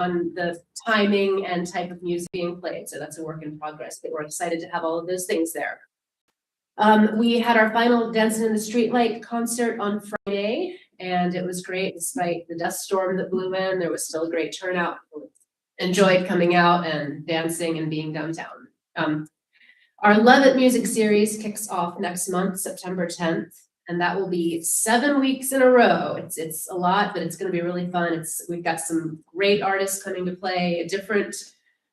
on the timing and type of music being played. So that's a work in progress, but we're excited to have all of those things there. We had our final Dancing in the Streetlight concert on Friday, and it was great. Despite the dust storm that blew in, there was still a great turnout. Enjoyed coming out and dancing and being downtown. Our Love It music series kicks off next month, September 10th, and that will be 7 weeks in a row. It's a lot, but it's going to be really fun. We've got some great artists coming to play a different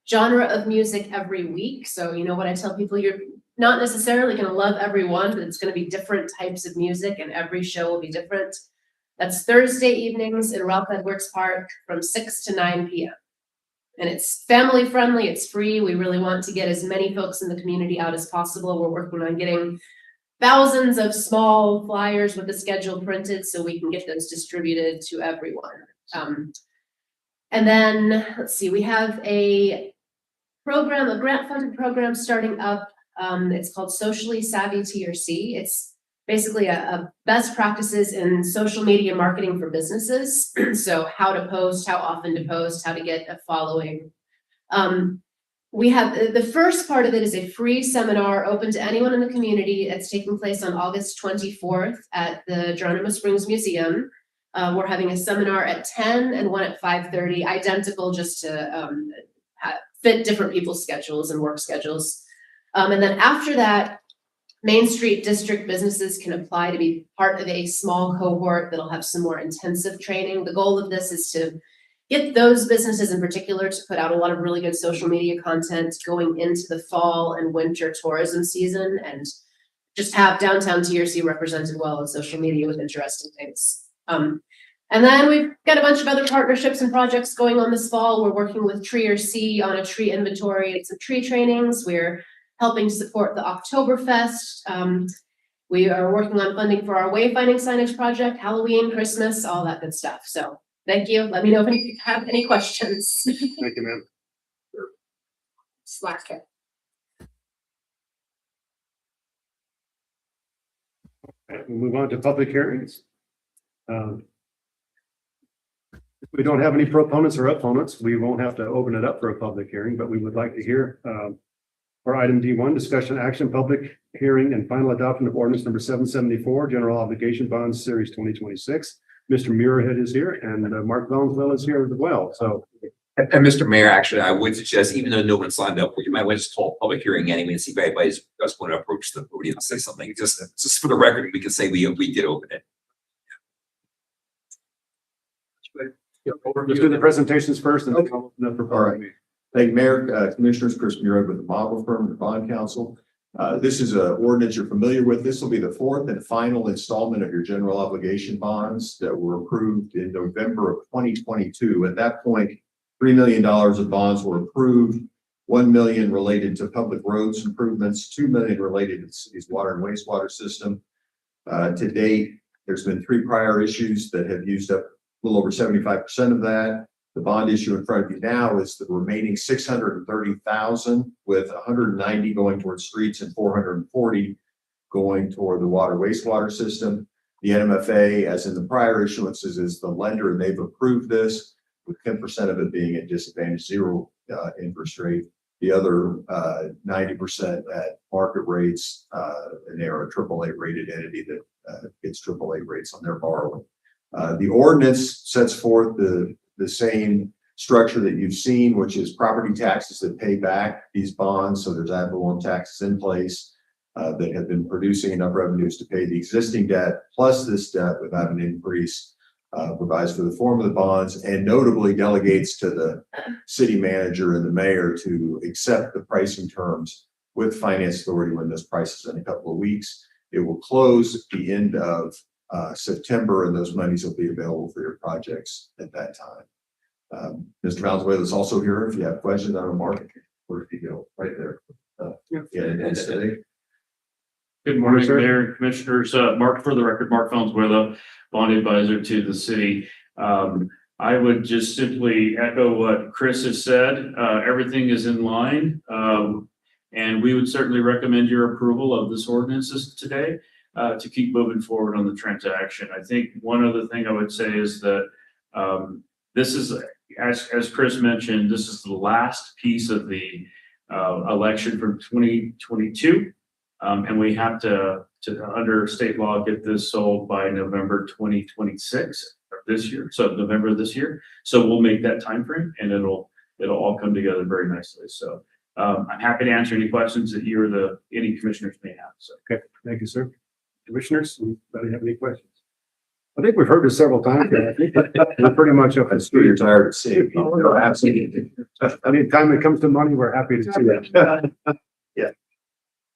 genre of music every week. So you know what I tell people, you're not necessarily going to love every one, but it's going to be different types of music, and every show will be different. That's Thursday evenings in Ralph Edwards Park from 6 to 9 p.m. And it's family friendly, it's free. We really want to get as many folks in the community out as possible. We're working on getting thousands of small flyers with the schedule printed so we can get those distributed to everyone. And then, let's see, we have a program, a grant-funded program starting up. It's called Socially Savvy TRC. It's basically a best practices in social media marketing for businesses. So how to post, how often to post, how to get a following. We have the first part of it is a free seminar open to anyone in the community. It's taking place on August 24th at the Geronimo Springs Museum. We're having a seminar at 10 and one at 5:30, identical, just to fit different people's schedules and work schedules. And then after that, Main Street District businesses can apply to be part of a small cohort that'll have some more intensive training. The goal of this is to get those businesses in particular to put out a lot of really good social media content going into the fall and winter tourism season, and just have downtown TRC represented well on social media with interesting things. And then we've got a bunch of other partnerships and projects going on this fall. We're working with TRC on a tree inventory and some tree trainings. We're helping support the Oktoberfest. We are working on funding for our wayfinding signage project, Halloween, Christmas, all that good stuff. So thank you. Let me know if you have any questions. Thank you, ma'am. Slack it. We'll move on to public hearings. If we don't have any proponents or opponents, we won't have to open it up for a public hearing, but we would like to hear for item D1, discussion action, public hearing and final adoption of ordinance number 774, general obligation bonds series 2026. Mr. Muirhead is here and Mark Valenzuela is here as well. So, and Mr. Mayor, actually, I would suggest, even though no one signed up, you might want to just call a public hearing anyway and see if anybody just want to approach the podium and say something. Just for the record, we can say we did open it. let's do the presentations first and then All right. Thank you, Mayor, Commissioners. Chris Muirhead with the Model Firm, the Bond Council. This is an ordinance you're familiar with. This will be the fourth and final installment of your general obligation bonds that were approved in November of 2022. At that point, $3 million of bonds were approved, $1 million related to public roads improvements, $2 million related to the city's water and wastewater system. To date, there's been 3 prior issues that have used up a little over 75% of that. The bond issue in front of you now is the remaining 630,000, with 190 going towards streets and 440 going toward the water wastewater system. The NMFA, as in the prior issuances, is the lender, and they've approved this, with 10% of it being at disadvantage 0 interest rate. The other 90% at market rates, and they are a AAA rated entity that gets AAA rates on their borrowing. The ordinance sets forth the same structure that you've seen, which is property taxes that pay back these bonds. So there's ad valorem taxes in place that have been producing enough revenues to pay the existing debt, plus this debt without an increase, provides for the form of the bonds, and notably delegates to the city manager and the mayor to accept the pricing terms with finance authority when this price is in a couple of weeks. It will close at the end of September, and those monies will be available for your projects at that time. Mr. Valenzuela is also here if you have questions on the market, or if you go right there. Good morning, sir. Mayor and Commissioners. Mark, for the record, Mark Valenzuela, bond advisor to the city. I would just simply echo what Chris has said. Everything is in line, and we would certainly recommend your approval of this ordinance today to keep moving forward on the transaction. I think one other thing I would say is that this is as Chris mentioned, this is the last piece of the election from 2022. And we have to under state law, get this sold by November 2026 of this year. So November of this year. So we'll make that timeframe and it'll all come together very nicely. So I'm happy to answer any questions that you or any commissioners may have. So. Okay, thank you, sir. Commissioners, anybody have any questions? I think we've heard this several times. I think we're pretty much up to That's true. You're speed. tired of seeing. No, absolutely. Anytime it comes to money, we're happy to see that. Yeah.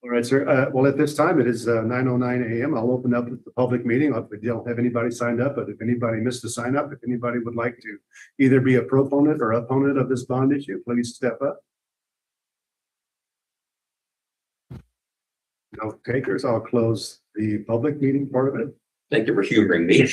All right, sir. Well, at this time, it is 9:09 a.m. I'll open up the public meeting. We don't have anybody signed up, but if anybody missed a sign up, if anybody would like to either be a proponent or opponent of this bond issue, please step up. No takers. I'll close the public meeting part of it. Thank you for humoring me.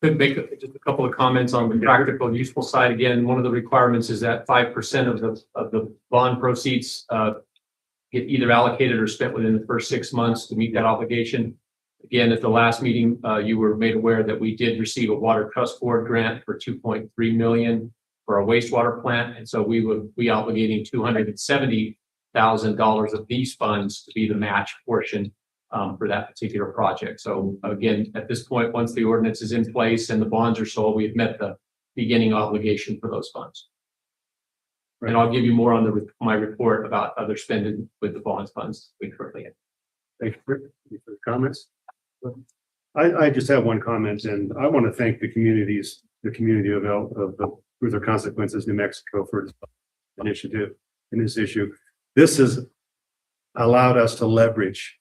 Could make just a couple of comments on the practical and useful side. Again, one of the requirements is that 5% of the bond proceeds get either allocated or spent within the first 6 months to meet that obligation. Again, at the last meeting, you were made aware that we did receive a Water Trust Board grant for $2.3 million for a wastewater plant, and so we would be obligating $270,000 of these funds to be the match portion for that particular project. So again, at this point, once the ordinance is in place and the bonds are sold, we've met the beginning obligation for those funds. And I'll give you more on my report about other spending with the bonds funds we currently have. Thank you for the comments. I just have one comment, and I want to thank the community of Cruiser Consequences, New Mexico, for this initiative in this issue. This has allowed us to leverage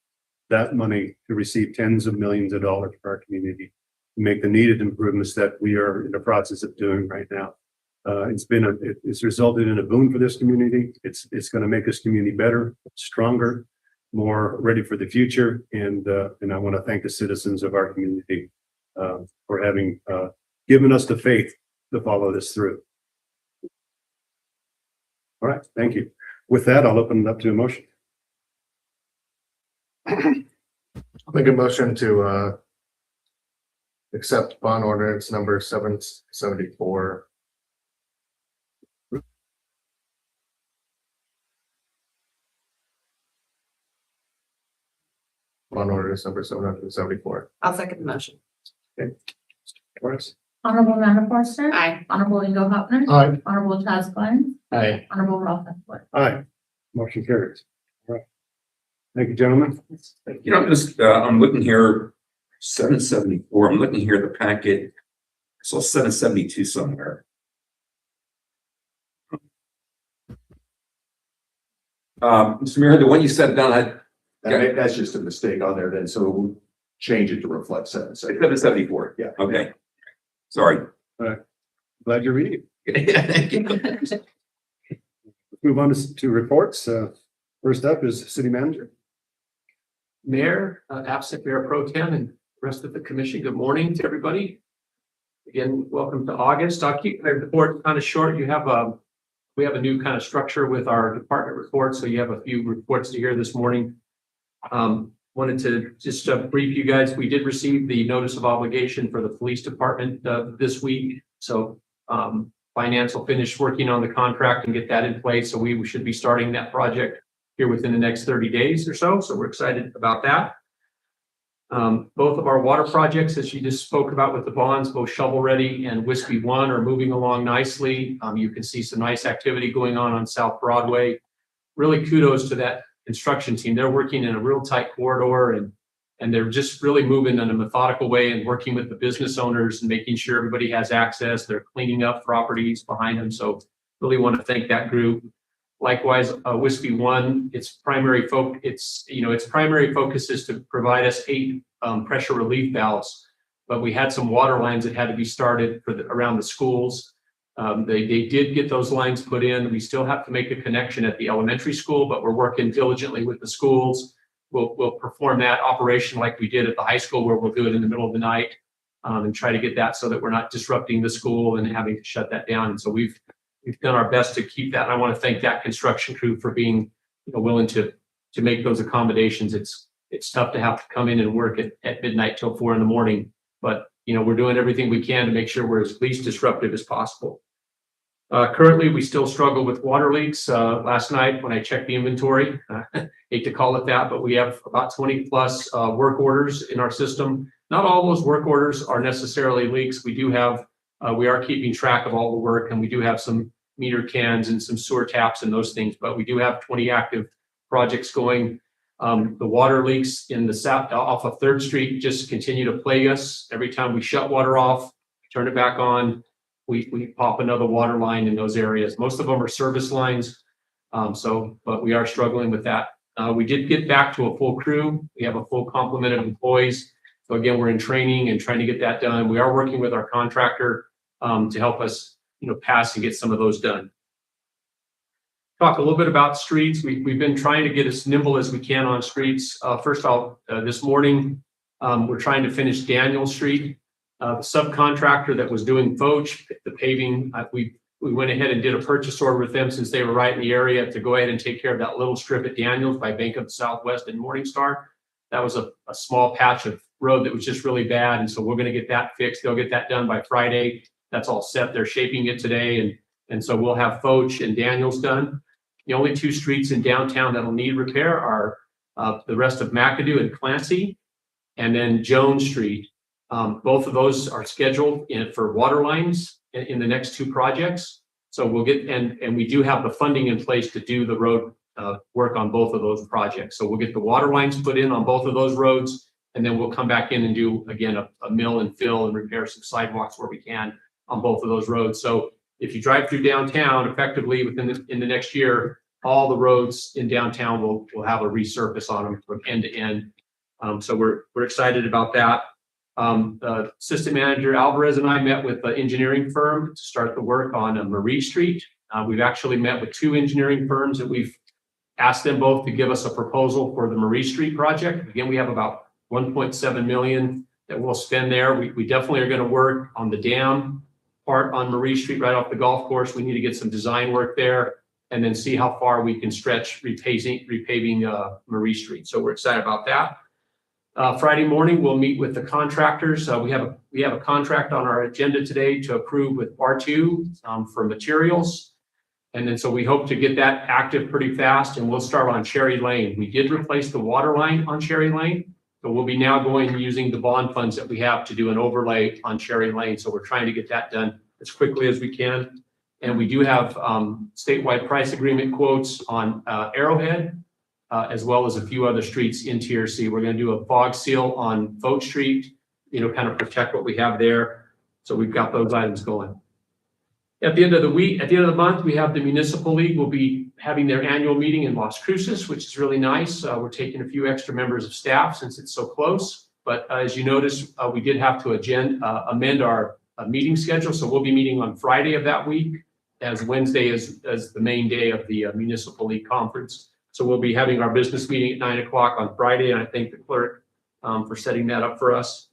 that money to receive tens of millions of dollars for our community, to make the needed improvements that we are in the process of doing right now. It's resulted in a boon for this community. It's going to make this community better, stronger, more ready for the future. And I want to thank the citizens of our community for having given us the faith to follow this through. All right, thank you. With that, I'll open it up to a motion. I'll make a motion to accept bond ordinance number 774. Bond ordinance number 774. I'll second the motion. Horace? Honorable Amanda Forster. Aye. Honorable Ingo Hopner. Aye. Honorable Chaz Glenn. Aye. Honorable Ralph Epworth. Aye. Motion carries. All right. Thank you, gentlemen. You know, I'm looking here, 774, I'm looking here at the packet. I saw 772 somewhere. Mr. Mayor, the one you said down, That's just a mistake on there then, so we'll change it to reflect 774. 774. Yeah. Okay. Sorry. Glad you're reading. Thank you. Let's move on to reports. First up is City Manager. Mayor, absent Mayor Pro Tem and the rest of the commission, good morning to everybody. Again, welcome to August. I'll keep my report kind of short. We have a new kind of structure with our department reports, so you have a few reports to hear this morning. Wanted to just brief you guys. We did receive the notice of obligation for the police department this week. So finance will finish working on the contract and get that in place. So we should be starting that project here within the next 30 days or so. So we're excited about that. Both of our water projects, as you just spoke about with the bonds, both Shovel Ready and Whiskey One, are moving along nicely. You can see some nice activity going on South Broadway. Really kudos to that construction team. They're working in a real tight corridor and they're just really moving in a methodical way and working with the business owners and making sure everybody has access. They're cleaning up properties behind them. So really want to thank that group. Likewise, Whiskey One, its primary focus is to provide us 8 pressure relief valves, but we had some water lines that had to be started around the schools. They did get those lines put in. We still have to make a connection at the elementary school, but we're working diligently with the schools. We'll perform that operation like we did at the high school, where we'll do it in the middle of the night and try to get that so that we're not disrupting the school and having to shut that down. And so we've done our best to keep that. And I want to thank that construction crew for being willing to make those accommodations. It's tough to have to come in and work at midnight till 4 a.m, but we're doing everything we can to make sure we're as least disruptive as possible. Currently, we still struggle with water leaks. Last night, when I checked the inventory, hate to call it that, but we have about 20 plus work orders in our system. Not all those work orders are necessarily leaks. We are keeping track of all the work, and we do have some meter cans and some sewer taps and those things, but we do have 20 active projects going. The water leaks in the south off of 3rd Street just continue to plague us. Every time we shut water off, turn it back on, we pop another water line in those areas. Most of them are service lines, but we are struggling with that. We did get back to a full crew. We have a full complement of employees. So again, we're in training and trying to get that done. We are working with our contractor to help us, pass and get some of those done. Talk a little bit about streets. We've been trying to get as nimble as we can on streets. First off, this morning, we're trying to finish Daniel Street. The subcontractor that was doing Foch, the paving, we went ahead and did a purchase order with them since they were right in the area to go ahead and take care of that little strip at Daniels by Bank of the Southwest and Morningstar. That was a small patch of road that was just really bad. And so we're going to get that fixed. They'll get that done by Friday. That's all set. They're shaping it today. And so we'll have Foch and Daniels done. The only 2 streets in downtown that'll need repair are the rest of McAdoo and Clancy, and then Jones Street. Both of those are scheduled for water lines in the next 2 projects. So we'll get, and we do have the funding in place to do the road work on both of those projects. So we'll get the water lines put in on both of those roads, and then we'll come back in and do, again, a mill and fill and repair some sidewalks where we can on both of those roads. So if you drive through downtown effectively in the next year, all the roads in downtown will have a resurface on them from end to end. So we're excited about that. Assistant Manager Alvarez and I met with the engineering firm to start the work on Marie Street. We've actually met with 2 engineering firms that we've asked them both to give us a proposal for the Marie Street project. Again, we have about 1.7 million that we'll spend there. We definitely are going to work on the dam part on Marie Street right off the golf course. We need to get some design work there and then see how far we can stretch repaving Marie Street. So we're excited about that. Friday morning, we'll meet with the contractors. We have a contract on our agenda today to approve with R2 for materials. And then so we hope to get that active pretty fast, and we'll start on Cherry Lane. We did replace the water line on Cherry Lane, but we'll be now going using the bond funds that we have to do an overlay on Cherry Lane. So we're trying to get that done as quickly as we can. And we do have statewide price agreement quotes on Arrowhead, as well as a few other streets in Tier C. We're going to do a fog seal on Foch Street, kind of protect what we have there. So we've got those items going. At the end of the month, we have the Municipal League will be having their annual meeting in Las Cruces, which is really nice. We're taking a few extra members of staff since it's so close. But as you notice, we did have to amend our meeting schedule. So we'll be meeting on Friday of that week, as Wednesday is the main day of the Municipal League Conference. So we'll be having our business meeting at 9 o'clock on Friday, and I thank the clerk for setting that up for us.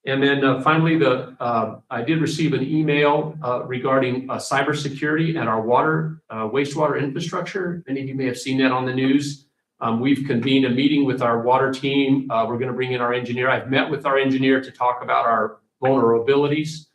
And then finally, I did receive an email regarding cybersecurity at our wastewater infrastructure. Many of you may have seen that on the news. We've convened a meeting with our water team. We're going to bring in our engineer. I've met with our engineer to talk about our vulnerabilities.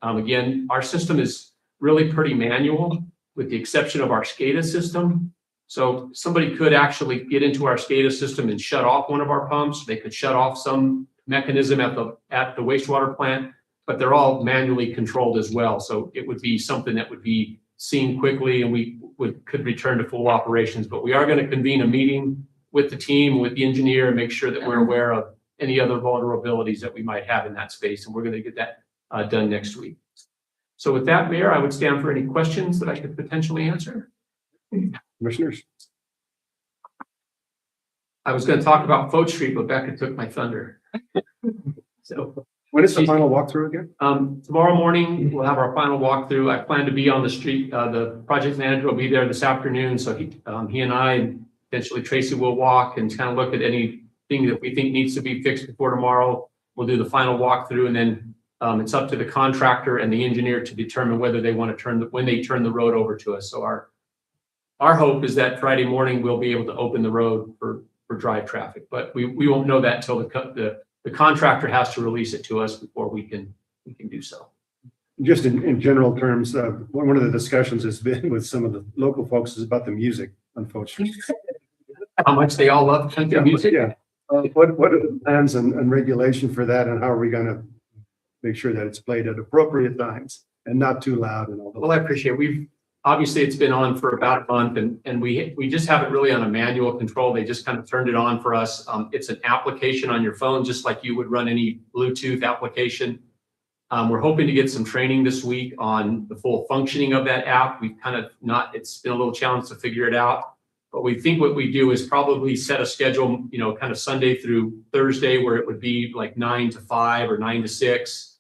Again, our system is really pretty manual, with the exception of our SCADA system. So somebody could actually get into our SCADA system and shut off one of our pumps. They could shut off some mechanism at the wastewater plant, but they're all manually controlled as well. So it would be something that would be seen quickly, and we could return to full operations. But we are going to convene a meeting with the team, with the engineer, and make sure that we're aware of any other vulnerabilities that we might have in that space. And we're going to get that done next week. So with that, Mayor, I would stand for any questions that I could potentially answer. Commissioners? I was going to talk about Foch Street, but Becca took my thunder. So When is the final walkthrough again? tomorrow morning, we'll have our final walkthrough. I plan to be on the street. The project manager will be there this afternoon. So he and I, and potentially Tracy, will walk and kind of look at anything that we think needs to be fixed before tomorrow. We'll do the final walkthrough, and then it's up to the contractor and the engineer to determine whether they want to when they turn the road over to us. So our hope is that Friday morning we'll be able to open the road for drive traffic, but we won't know that till the the contractor has to release it to us before we can do so. Just in general terms, one of the discussions has been with some of the local folks is about the music, unfortunately. How much they all love country music. Yeah. What are the plans and regulation for that, and how are we gonna make sure that it's played at appropriate times and not too loud and all that? Well, I appreciate it. Obviously, it's been on for about a month and we just have it really on a manual control. They just kind of turned it on for us. It's an application on your phone, just like you would run any Bluetooth application. We're hoping to get some training this week on the full functioning of that app. We've kind of it's been a little challenge to figure it out. But we think what we do is probably set a schedule, kind of Sunday through Thursday, where it would be like 9 to 5 or 9 to 6.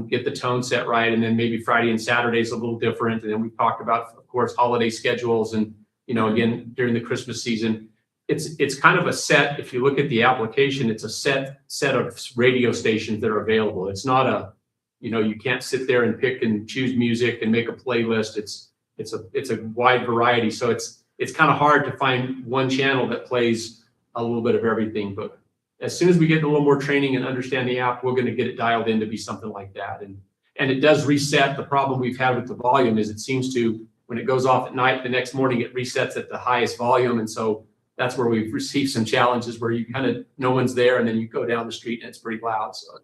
Get the tone set right, and then maybe Friday and Saturday is a little different. And then we've talked about, of course, holiday schedules, and again during the Christmas season, it's kind of a set. If you look at the application, it's a set of radio stations that are available. It's not a, you can't sit there and pick and choose music and make a playlist. It's a wide variety, so it's kind of hard to find one channel that plays a little bit of everything. But as soon as we get a little more training and understand the app, we're going to get it dialed in to be something like that. And it does reset. The problem we've had with the volume is it seems to, when it goes off at night, the next morning it resets at the highest volume. And so that's where we've received some challenges where you kind of, no one's there, and then you go down the street and it's pretty loud. So,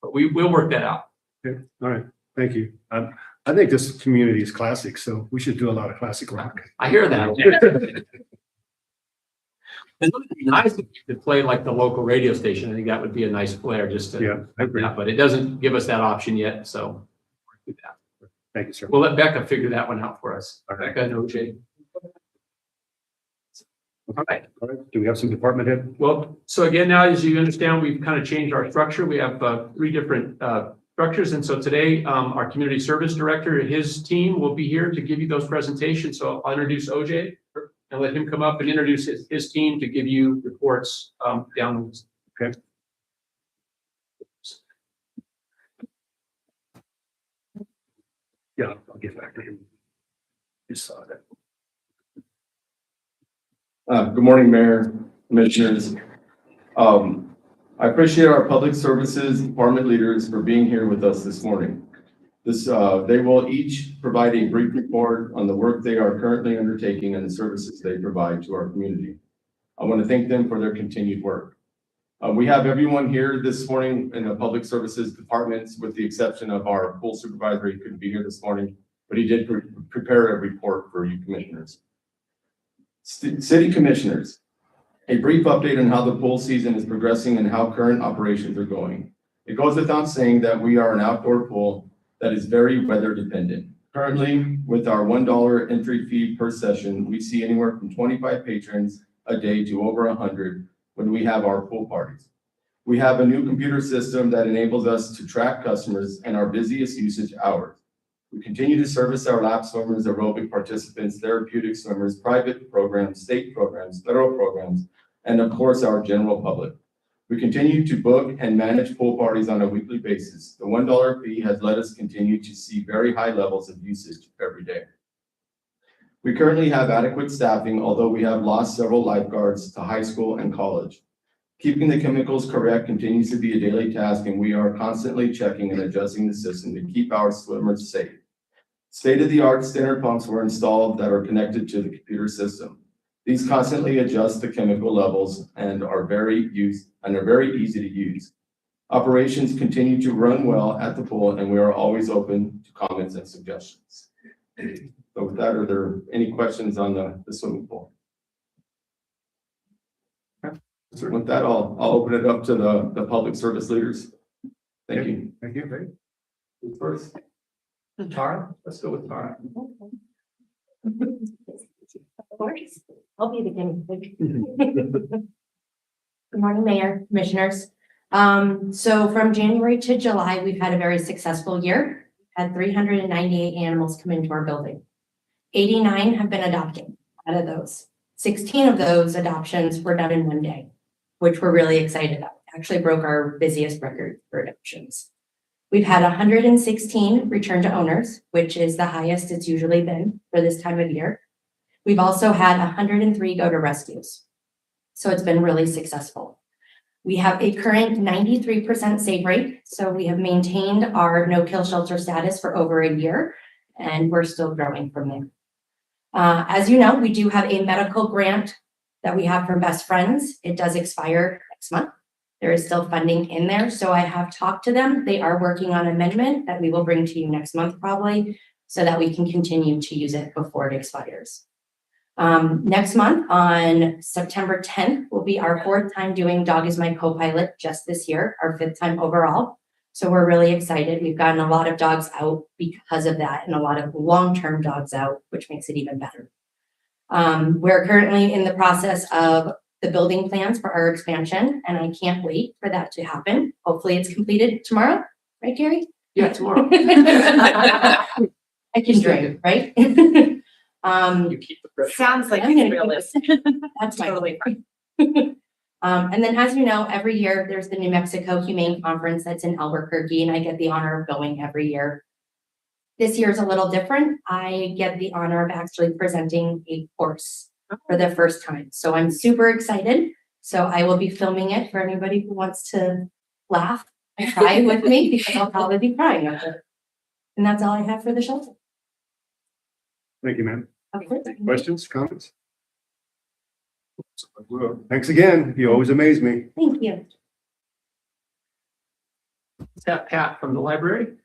but we'll work that out. Okay. All right, thank you. I think this community is classic, so we should do a lot of classic rock. I hear that. And it would be nice if you could play like the local radio station. I think that would be a nice flair just to, Yeah, I agree. but it doesn't give us that option yet. So we'll do that. Thank you, sir. We'll let Becca figure that one out for us. All right. Becca and OJ. All right. All right. Do we have some department head? Well, so again, now, as you understand, we've kind of changed our structure. We have 3 different structures. And so today, our community service director, his team will be here to give you those presentations. So I'll introduce OJ and let him come up and introduce his team to give you reports down the list. Okay. Yeah, I'll get back to him. Just saw that. Good morning, Mayor, Commissioners. I appreciate our public services department leaders for being here with us this morning. They will each provide a brief report on the work they are currently undertaking and the services they provide to our community. I want to thank them for their continued work. We have everyone here this morning in the public services departments, with the exception of our pool supervisor. He couldn't be here this morning, but he did prepare a report for you commissioners. City Commissioners, a brief update on how the pool season is progressing and how current operations are going. It goes without saying that we are an outdoor pool that is very weather dependent. Currently, with our $1 entry fee per session, we see anywhere from 25 patrons a day to over 100 when we have our pool parties. We have a new computer system that enables us to track customers and our busiest usage hours. We continue to service our lap swimmers, aerobic participants, therapeutic swimmers, private programs, state programs, federal programs, and of course, our general public. We continue to book and manage pool parties on a weekly basis. The $1 fee has let us continue to see very high levels of usage every day. We currently have adequate staffing, although we have lost several lifeguards to high school and college. Keeping the chemicals correct continues to be a daily task, and we are constantly checking and adjusting the system to keep our swimmers safe. State-of-the-art standard pumps were installed that are connected to the computer system. These constantly adjust the chemical levels and are very easy to use. Operations continue to run well at the pool, and we are always open to comments and suggestions. So with that, are there any questions on the swimming pool? So with that, I'll open it up to the public service leaders. Thank you. Thank you. Who's first? Tara, let's go with Tara. Of course, I'll be the guinea pig. Good morning, Mayor, Commissioners. So from January to July, we've had a very successful year. Had 398 animals come into our building. 89 have been adopted out of those. 16 of those adoptions were done in one day, which we're really excited about. Actually broke our busiest record for adoptions. We've had 116 return to owners, which is the highest it's usually been for this time of year. We've also had 103 go to rescues. So it's been really successful. We have a current 93% save rate, so we have maintained our no-kill shelter status for over a year, and we're still growing from there. As you know, we do have a medical grant that we have from Best Friends. It does expire next month. There is still funding in there, so I have talked to them. They are working on amendment that we will bring to you next month probably, so that we can continue to use it before it expires. Next month on September 10th will be our 4th time doing Dog is My Co-Pilot just this year, our 5th time overall. So we're really excited. We've gotten a lot of dogs out because of that and a lot of long-term dogs out, which makes it even better. We're currently in the process of the building plans for our expansion, and I can't wait for that to happen. Hopefully it's completed tomorrow, right, Gary? Yeah, tomorrow. I can dream, right? You keep the pressure. Sounds like I'm gonna it's keep realistic. That's my Totally And then, as you know, every year there's the New Mexico Humane Conference that's in Albuquerque, and I get the honor of going every year. This year is a little different. I get the honor of actually presenting a course for the first time. So I'm super excited. So I will be filming it for anybody who wants to laugh and cry with me, because I'll probably be crying of it. And that's all I have for the shelter. Thank you, ma'am. Okay. Questions, comments? Thanks again. You always amaze me. Thank you. Is that Pat from the library?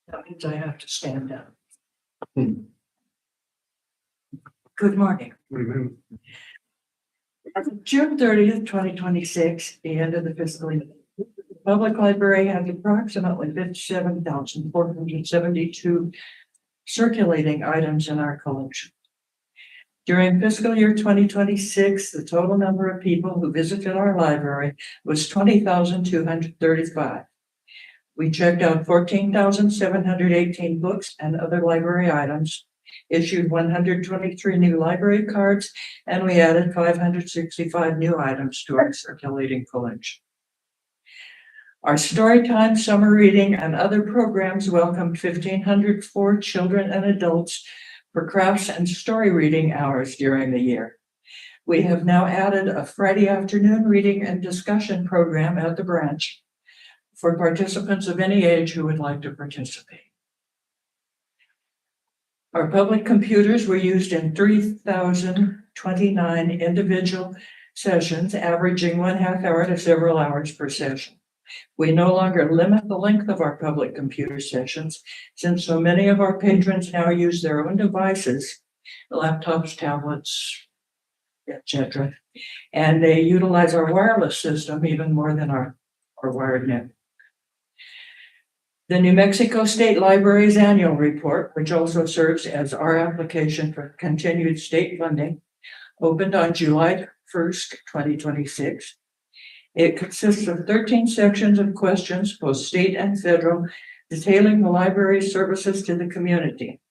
That means I have to stand down. Good morning. What do you mean? As of June 30th, 2026, the end of the fiscal year, the public library has approximately 57,472 circulating items in our collection. During fiscal year 2026, the total number of people who visited our library was 20,235. We checked out 14,718 books and other library items, issued 123 new library cards, and we added 565 new items to our circulating collection. Our Storytime, summer reading, and other programs welcomed 1,504 children and adults for crafts and story reading hours during the year. We have now added a Friday afternoon reading and discussion program at the branch for participants of any age who would like to participate. Our public computers were used in 3,029 individual sessions, averaging 1/2 hour to several hours per session. We no longer limit the length of our public computer sessions, since so many of our patrons now use their own devices, laptops, tablets, etc. And they utilize our wireless system even more than our wired net. The New Mexico State Library's annual report, which also serves as our application for continued state funding, opened on July 1st, 2026. It consists of 13 sections of questions, both state and federal, detailing the library's services to the community.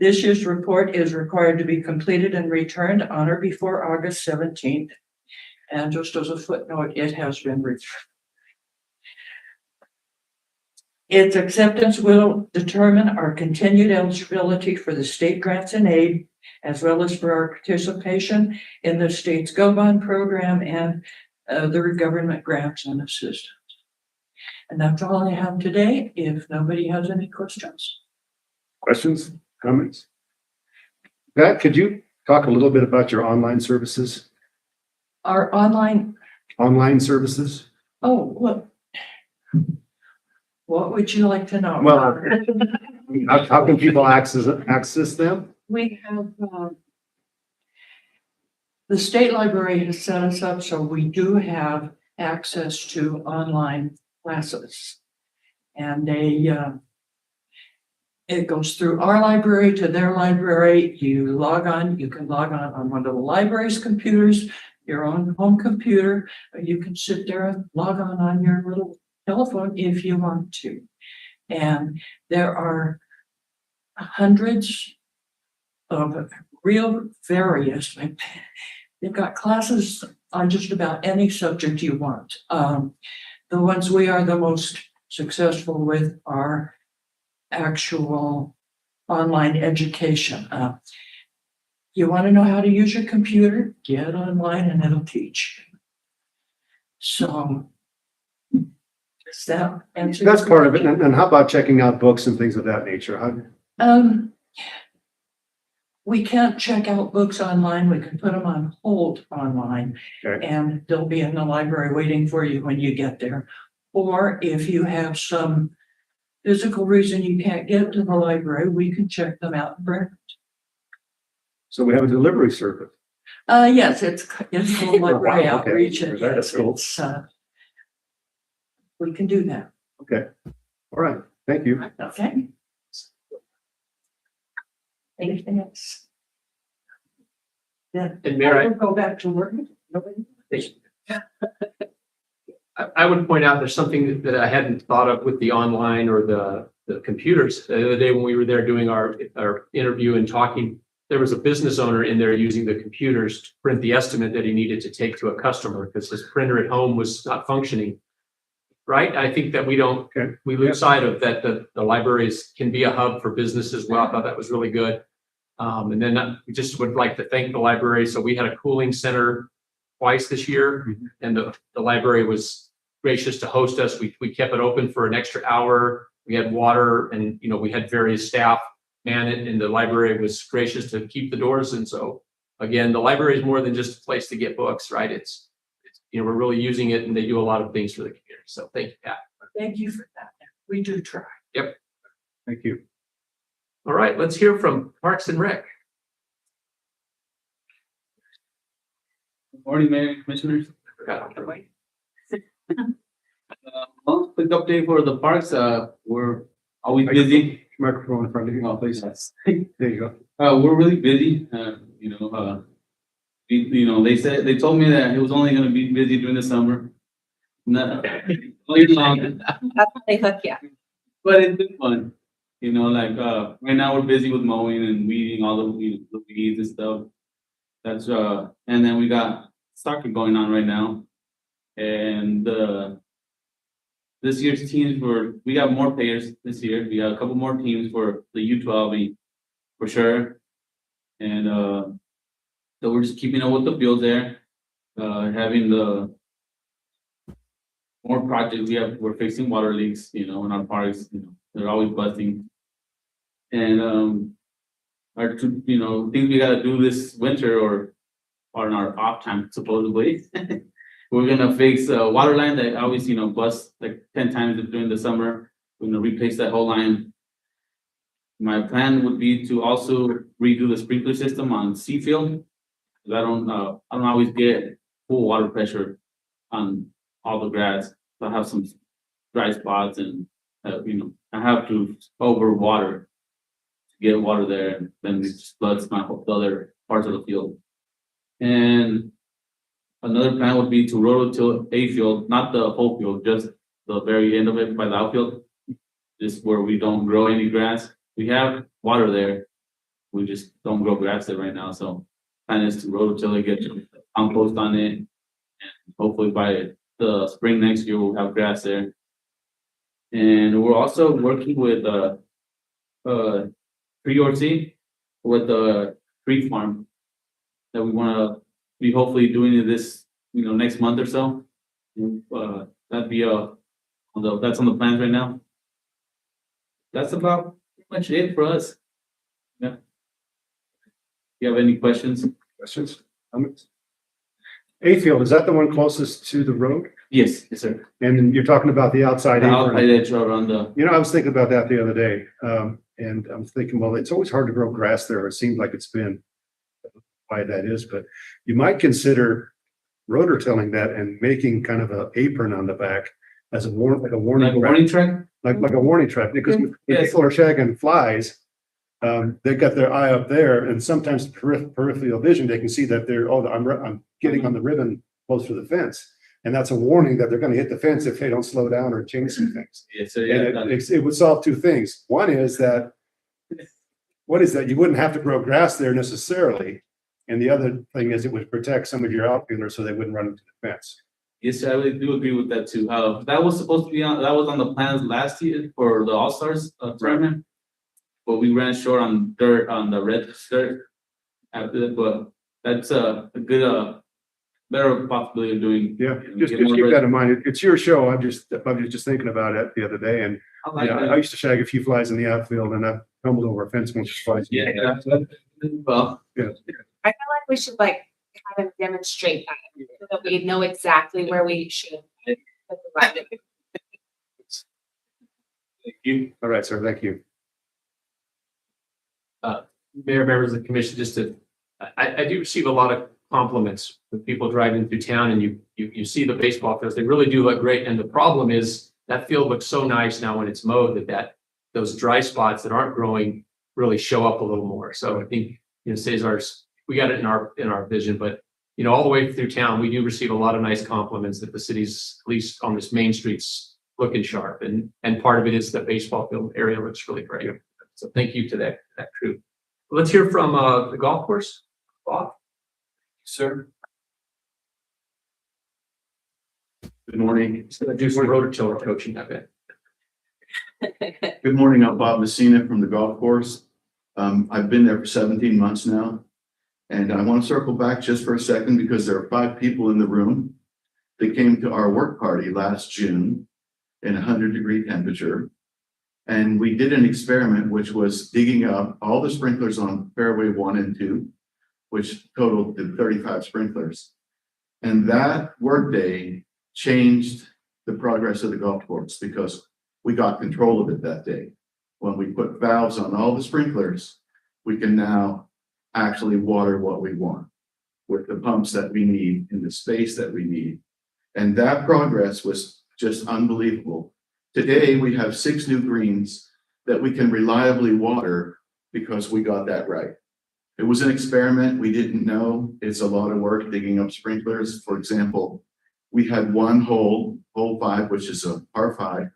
This year's report is required to be completed and returned on or before August 17th. And just as a footnote, it has been returned. Its acceptance will determine our continued eligibility for the state grants and aid, as well as for our participation in the state's GO-BOND program and other government grants and assistance. And that's all I have today, if nobody has any questions. Questions, comments? Pat, could you talk a little bit about your online services? Our online, Online services? what would you like to know? Well, how can people access them? We have, the state library has set us up so we do have access to online classes. And it goes through our library to their library. You can log on one of the library's computers, your own home computer. You can sit there and log on your little telephone if you want to. And there are hundreds of real various, they've got classes on just about any subject you want. The ones we are the most successful with are actual online education. You want to know how to use your computer? Get online and it'll teach. So. Does that answer? That's your part of it. question? And how about checking out books and things of that nature? We can't check out books online. We can put them on hold online. Okay. And they'll be in the library waiting for you when you get there. Or if you have some physical reason you can't get to the library, we can check them out and bring. So we have a delivery service. Yes, it's called library Wow, okay. outreach. And That's yes, cool. it's, we can do that. Okay. All right. Thank you. Okay. Anything else? Yeah. And Mayor, I- will go back to work. Nobody? I would point out there's something that I hadn't thought of with the online or the computers. The other day when we were there doing our interview and talking, there was a business owner in there using the computers to print the estimate that he needed to take to a customer because his printer at home was not functioning. Right? I think that we lose sight of that the libraries can be a hub for business as well. I thought that was really good. And then we just would like to thank the library. So we had a cooling center twice this year, and the library was gracious to host us. We kept it open for an extra hour. We had water, and we had various staff man it, and the library was gracious to keep the doors. And so again, the library is more than just a place to get books, right? It's we're really using it, and they do a lot of things for the community. So thank you, Pat. Thank you for that. We do try. Thank you. All right, let's hear from Parks and Rec. Good morning, Mayor and Commissioners. Well, quick update for the parks. We're always busy. Microphone in front of you, Oh, please. yes. There you go. We're really busy. They told me that it was only gonna be busy during the summer. Not all year long, That's what they hook you. but it's been fun. Right now we're busy with mowing and weeding all the weeds and stuff. That's and then we got soccer going on right now. And this year's teams we got more players this year. We got a couple more teams for the U12 for sure. And so we're just keeping up with the field there. Having the more projects we're fixing water leaks, in our parks, they're always busting. And our two, things we gotta do this winter or in our off time supposedly. We're gonna fix a water line that always, busts like 10 times during the summer. We're gonna replace that whole line. My plan would be to also redo the sprinkler system on Seafield. Cause I don't always get full water pressure on all the grass. So I have some dry spots and, I have to over water to get water there, and then it just floods the other parts of the field. And another plan would be to rototill a field, not the whole field, just the very end of it by the outfield. Just where we don't grow any grass. We have water there. We just don't grow grass there right now. So plan is to rototill it, get compost on it. And hopefully by the spring next year, we'll have grass there. And we're also working with Pre-ORC with the tree farm that we want to be hopefully doing this, next month or so. That'd be that's on the plans right now. That's about pretty much it for us. Yeah. You have any questions? Questions? Comments? Ayfield, is that the one closest to the road? Yes, sir. And then you're talking about the outside The apron. outside edge around the. I was thinking about that the other day. And I'm thinking, well, it's always hard to grow grass there. It seems like it's been why that is, but you might consider rototilling that and making kind of an apron on the back as a warning, like a warning. Like a warning track? Like a warning track, because when Yes. people are shagging flies, they've got their eye up there, and sometimes peripheral vision, they can see that I'm getting on the ribbon close to the fence. And that's a warning that they're gonna hit the fence if they don't slow down or change some things. Yes, sir. And it would solve two things. One is that, you wouldn't have to grow grass there necessarily. And the other thing is it would protect some of your outfielders so they wouldn't run into the fence. Yes, sir, I really do agree with that too. That was supposed to be that was on the plans last year for the All-Stars tournament. But we ran short on dirt on the red dirt. after that, but that's a good, better possibility of doing. Yeah, you know, just get more keep that in mind. It's your show. I was just thinking about it the other day, and I like yeah, that. I used to shag a few flies in the outfield, and I tumbled over a fence once or twice. Yeah, well, I feel like we should like have him demonstrate that, so that we know exactly where we should. put the right- Thank you. All right, sir. Thank you. Mayor, members of the commission, I do receive a lot of compliments with people driving through town and you see the baseball fields. They really do look great. And the problem is that field looks so nice now when it's mowed that those dry spots that aren't growing really show up a little more. So I think, Cesar's, we got it in our vision, but all the way through town, we do receive a lot of nice compliments that the city's, at least on this main streets, looking sharp. And part of it is the baseball field area looks really great. So thank you to that crew. Let's hear from the golf course. Bob? Sir. Good morning. He's gonna do some rototiller coaching, I bet. Good morning. I'm Bob Messina from the golf course. I've been there for 17 months now. And I want to circle back just for a second because there are 5 people in the room that came to our work party last June in 100-degree temperature. And we did an experiment, which was digging up all the sprinklers on fairway 1 and 2, which totaled to 35 sprinklers. And that workday changed the progress of the golf course because we got control of it that day. When we put valves on all the sprinklers, we can now actually water what we want with the pumps that we need in the space that we need. And that progress was just unbelievable. Today, we have 6 new greens that we can reliably water because we got that right. It was an experiment. We didn't know. It's a lot of work digging up sprinklers. For example, we had one hole 5, which is a par 5,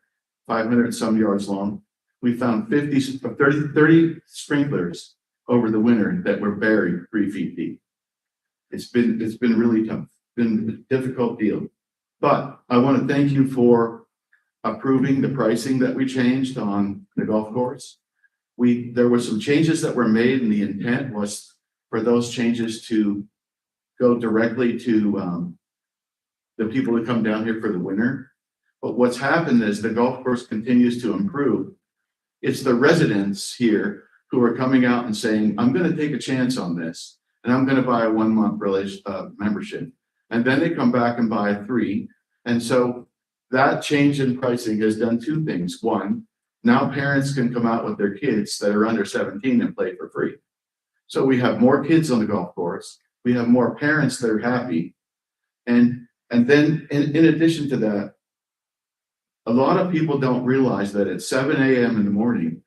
500 and some yards long. We found 30 sprinklers over the winter that were buried 3 feet deep. It's been really tough, been a difficult deal. But I want to thank you for approving the pricing that we changed on the golf course. There were some changes that were made, and the intent was for those changes to go directly to the people that come down here for the winter. But what's happened is the golf course continues to improve. It's the residents here who are coming out and saying, I'm going to take a chance on this, and I'm going to buy a 1-month membership. And then they come back and buy 3. And so that change in pricing has done 2 things. One, now parents can come out with their kids that are under 17 and play for free. So we have more kids on the golf course. We have more parents that are happy. And then in addition to that, a lot of people don't realize that at 7 a.m. in the morning,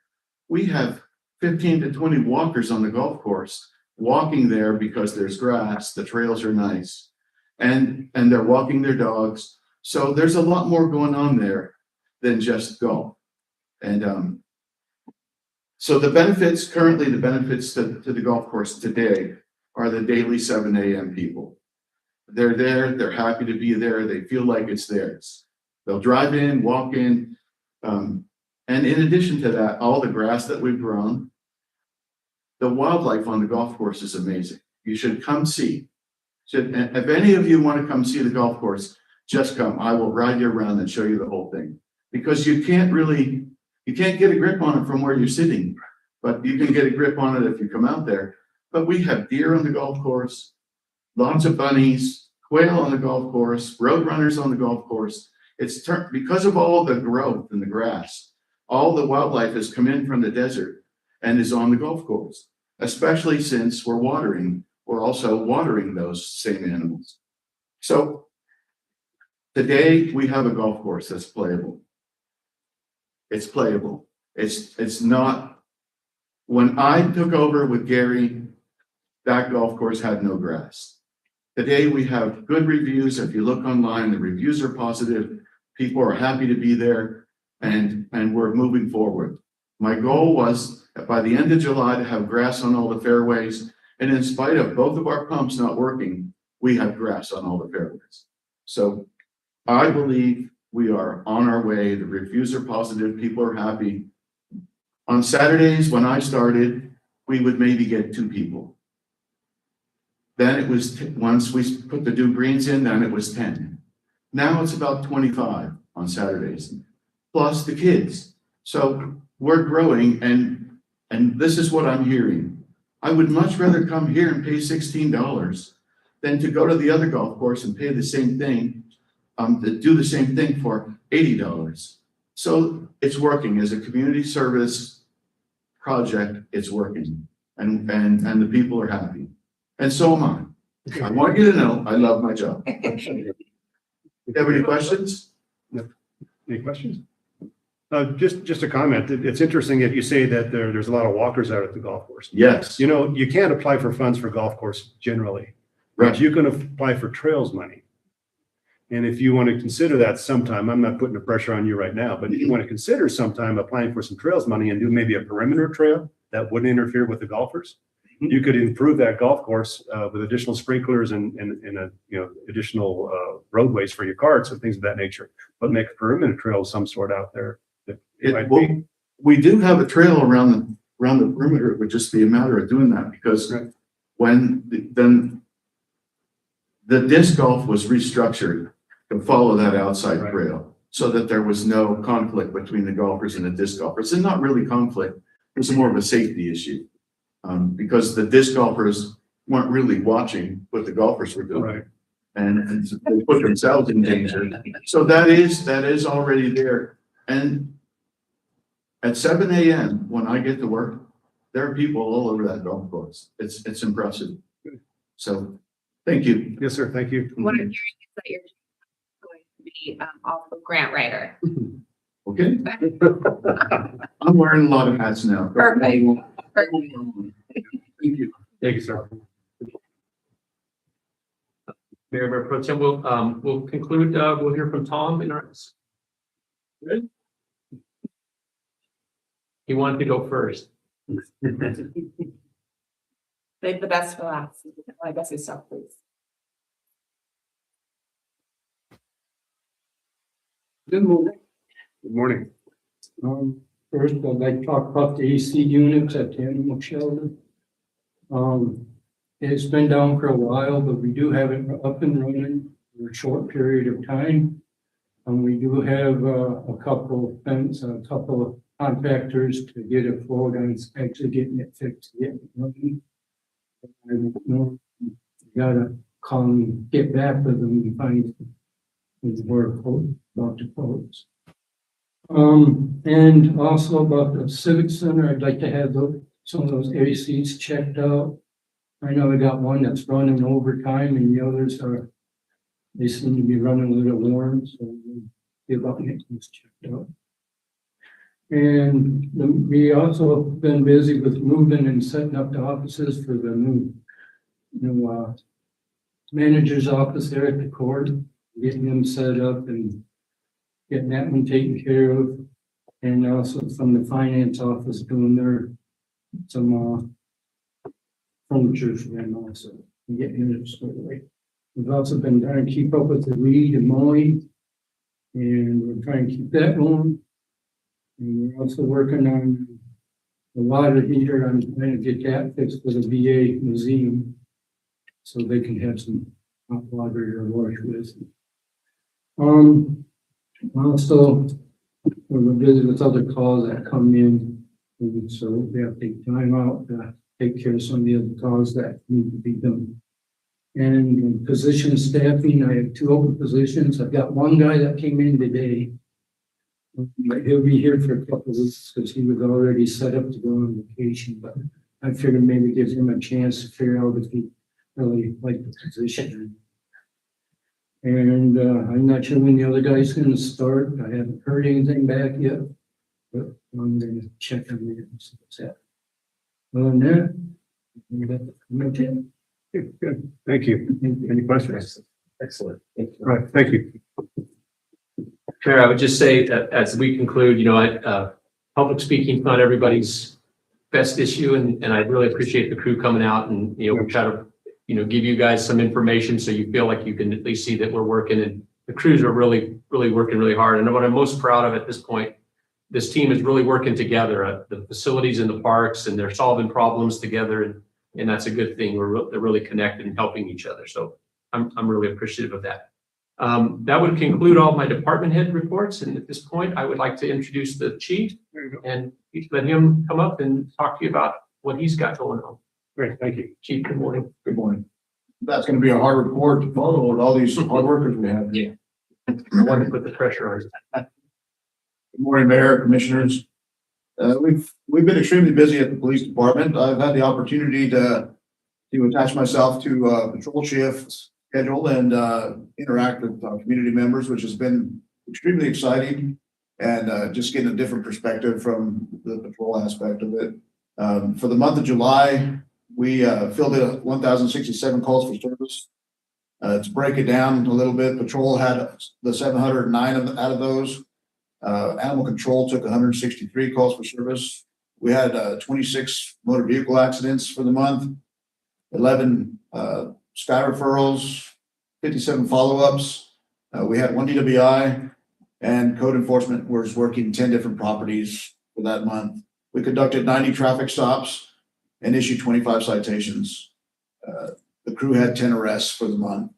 we have 15 to 20 walkers on the golf course walking there because there's grass, the trails are nice, and they're walking their dogs. So there's a lot more going on there than just golf. And so the benefits to the golf course today are the daily 7 a.m. people. They're there, they're happy to be there, they feel like it's theirs. They'll drive in, walk in, and in addition to that, all the grass that we've grown, the wildlife on the golf course is amazing. You should come see. If any of you want to come see the golf course, just come. I will ride you around and show you the whole thing. Because you can't get a grip on it from where you're sitting, but you can get a grip on it if you come out there. But we have deer on the golf course, lots of bunnies, quail on the golf course, road runners on the golf course. Because of all the growth in the grass, all the wildlife has come in from the desert and is on the golf course, especially since we're also watering those same animals. So today we have a golf course that's playable. It's playable. It's not, when I took over with Gary, that golf course had no grass. Today we have good reviews. If you look online, the reviews are positive. People are happy to be there, and we're moving forward. My goal was by the end of July to have grass on all the fairways, and in spite of both of our pumps not working, we have grass on all the fairways. So I believe we are on our way. The reviews are positive. People are happy. On Saturdays, when I started, we would maybe get 2 people. Then it was, once we put the new greens in, then it was 10. Now it's about 25 on Saturdays, plus the kids. So we're growing and this is what I'm hearing. I would much rather come here and pay $16 than to go to the other golf course and pay the same thing, to do the same thing for $80. So it's working as a community service project. It's working and the people are happy. And so am I. I want you to know, I love my job. You have any questions? Any questions? Just a comment. It's interesting that you say that there's a lot of walkers out at the golf course. Yes. You know, you can't apply for funds for golf course generally, Right. but you can apply for trails money. And if you want to consider that sometime, I'm not putting the pressure on you right now, but if you want to consider sometime applying for some trails money and do maybe a perimeter trail that wouldn't interfere with the golfers, you could improve that golf course with additional sprinklers and additional roadways for your carts and things of that nature, but make a perimeter trail of some sort out there. We do have a trail around the perimeter. It would just be a matter of doing that because when the disc golf was restructured to follow that outside trail so that there was no conflict between the golfers and the disc golfers. And not really conflict, it was more of a safety issue. Because the disc golfers weren't really watching what the golfers were doing. And they put themselves in danger. So that is already there. And at 7 a.m. when I get to work, there are people all over that golf course. It's impressive. So thank you. Yes, sir. Thank you. What I'm hearing is that you're going to be also grant writer. Okay. I'm wearing a lot of hats now. Perfect. Thank you. Thank you, sir. Mayor Pro Tem, we'll conclude, we'll hear from Tom in our. Good. He wanted to go first. Save the best for last. I guess it's stuff, please. Good morning. Good morning. First, I'd like to talk about the AC units at the animal shelter. It's been down for a while, but we do have it up and running for a short period of time. And we do have a couple of contractors to get it forward on actually getting it fixed, getting it running. I don't know, you gotta call and get back with them and find where about the quotes. And also about the Civic Center, I'd like to have some of those ACs checked out. I know I got one that's running overtime and the others they seem to be running a little warm, so we'll be about getting those checked out. And we also been busy with moving and setting up the offices for the new manager's office there at the court, getting them set up and getting that one taken care of. And also from the finance office doing some furniture for them also, and getting it squared away. We've also been trying to keep up with the weed and mowing, and we're trying to keep that going. And we're also working on the water heater. I'm trying to get that fixed for the VA museum, so they can have some hot water to wash with. Also, we're busy with other calls that come in, and so we have to take time out to take care of some of the other calls that need to be done. And position staffing, I have 2 open positions. I've got one guy that came in today. But he'll be here for a couple of weeks because he was already set up to go on vacation, but I figured maybe give him a chance to figure out if he really liked the position. And I'm not sure when the other guy's gonna start. I haven't heard anything back yet, but I'm gonna check on it and see what's happening. Other than that, Good. Thank you. Any questions? Excellent. All right. Thank you. Chair, I would just say that as we conclude, public speaking is not everybody's best issue, and I really appreciate the crew coming out and, we try to, give you guys some information so you feel like you can at least see that we're working, and the crews are really, really working really hard. And what I'm most proud of at this point, this team is really working together at the facilities and the parks, and they're solving problems together. And And that's a good thing. They're really connected and helping each other. So I'm really appreciative of that. That would conclude all my department head reports. And at this point, I would like to introduce the chief and let him come up and talk to you about what he's got going on. Great, thank you. Chief, good morning. Good morning. That's gonna be a hard report to follow with all these hard workers we have. Yeah. I wanted to put the pressure on you. Good morning, Mayor, Commissioners. We've been extremely busy at the police department. I've had the opportunity to attach myself to patrol shift schedule and interact with community members, which has been extremely exciting, and just getting a different perspective from the patrol aspect of it. For the month of July, we fielded 1,067 calls for service. To break it down a little bit, patrol had the 709 out of those. Animal control took 163 calls for service. We had 26 motor vehicle accidents for the month, 11 sky referrals, 57 follow-ups. We had 1 DWI, and code enforcement was working 10 different properties for that month. We conducted 90 traffic stops and issued 25 citations. The crew had 10 arrests for the month.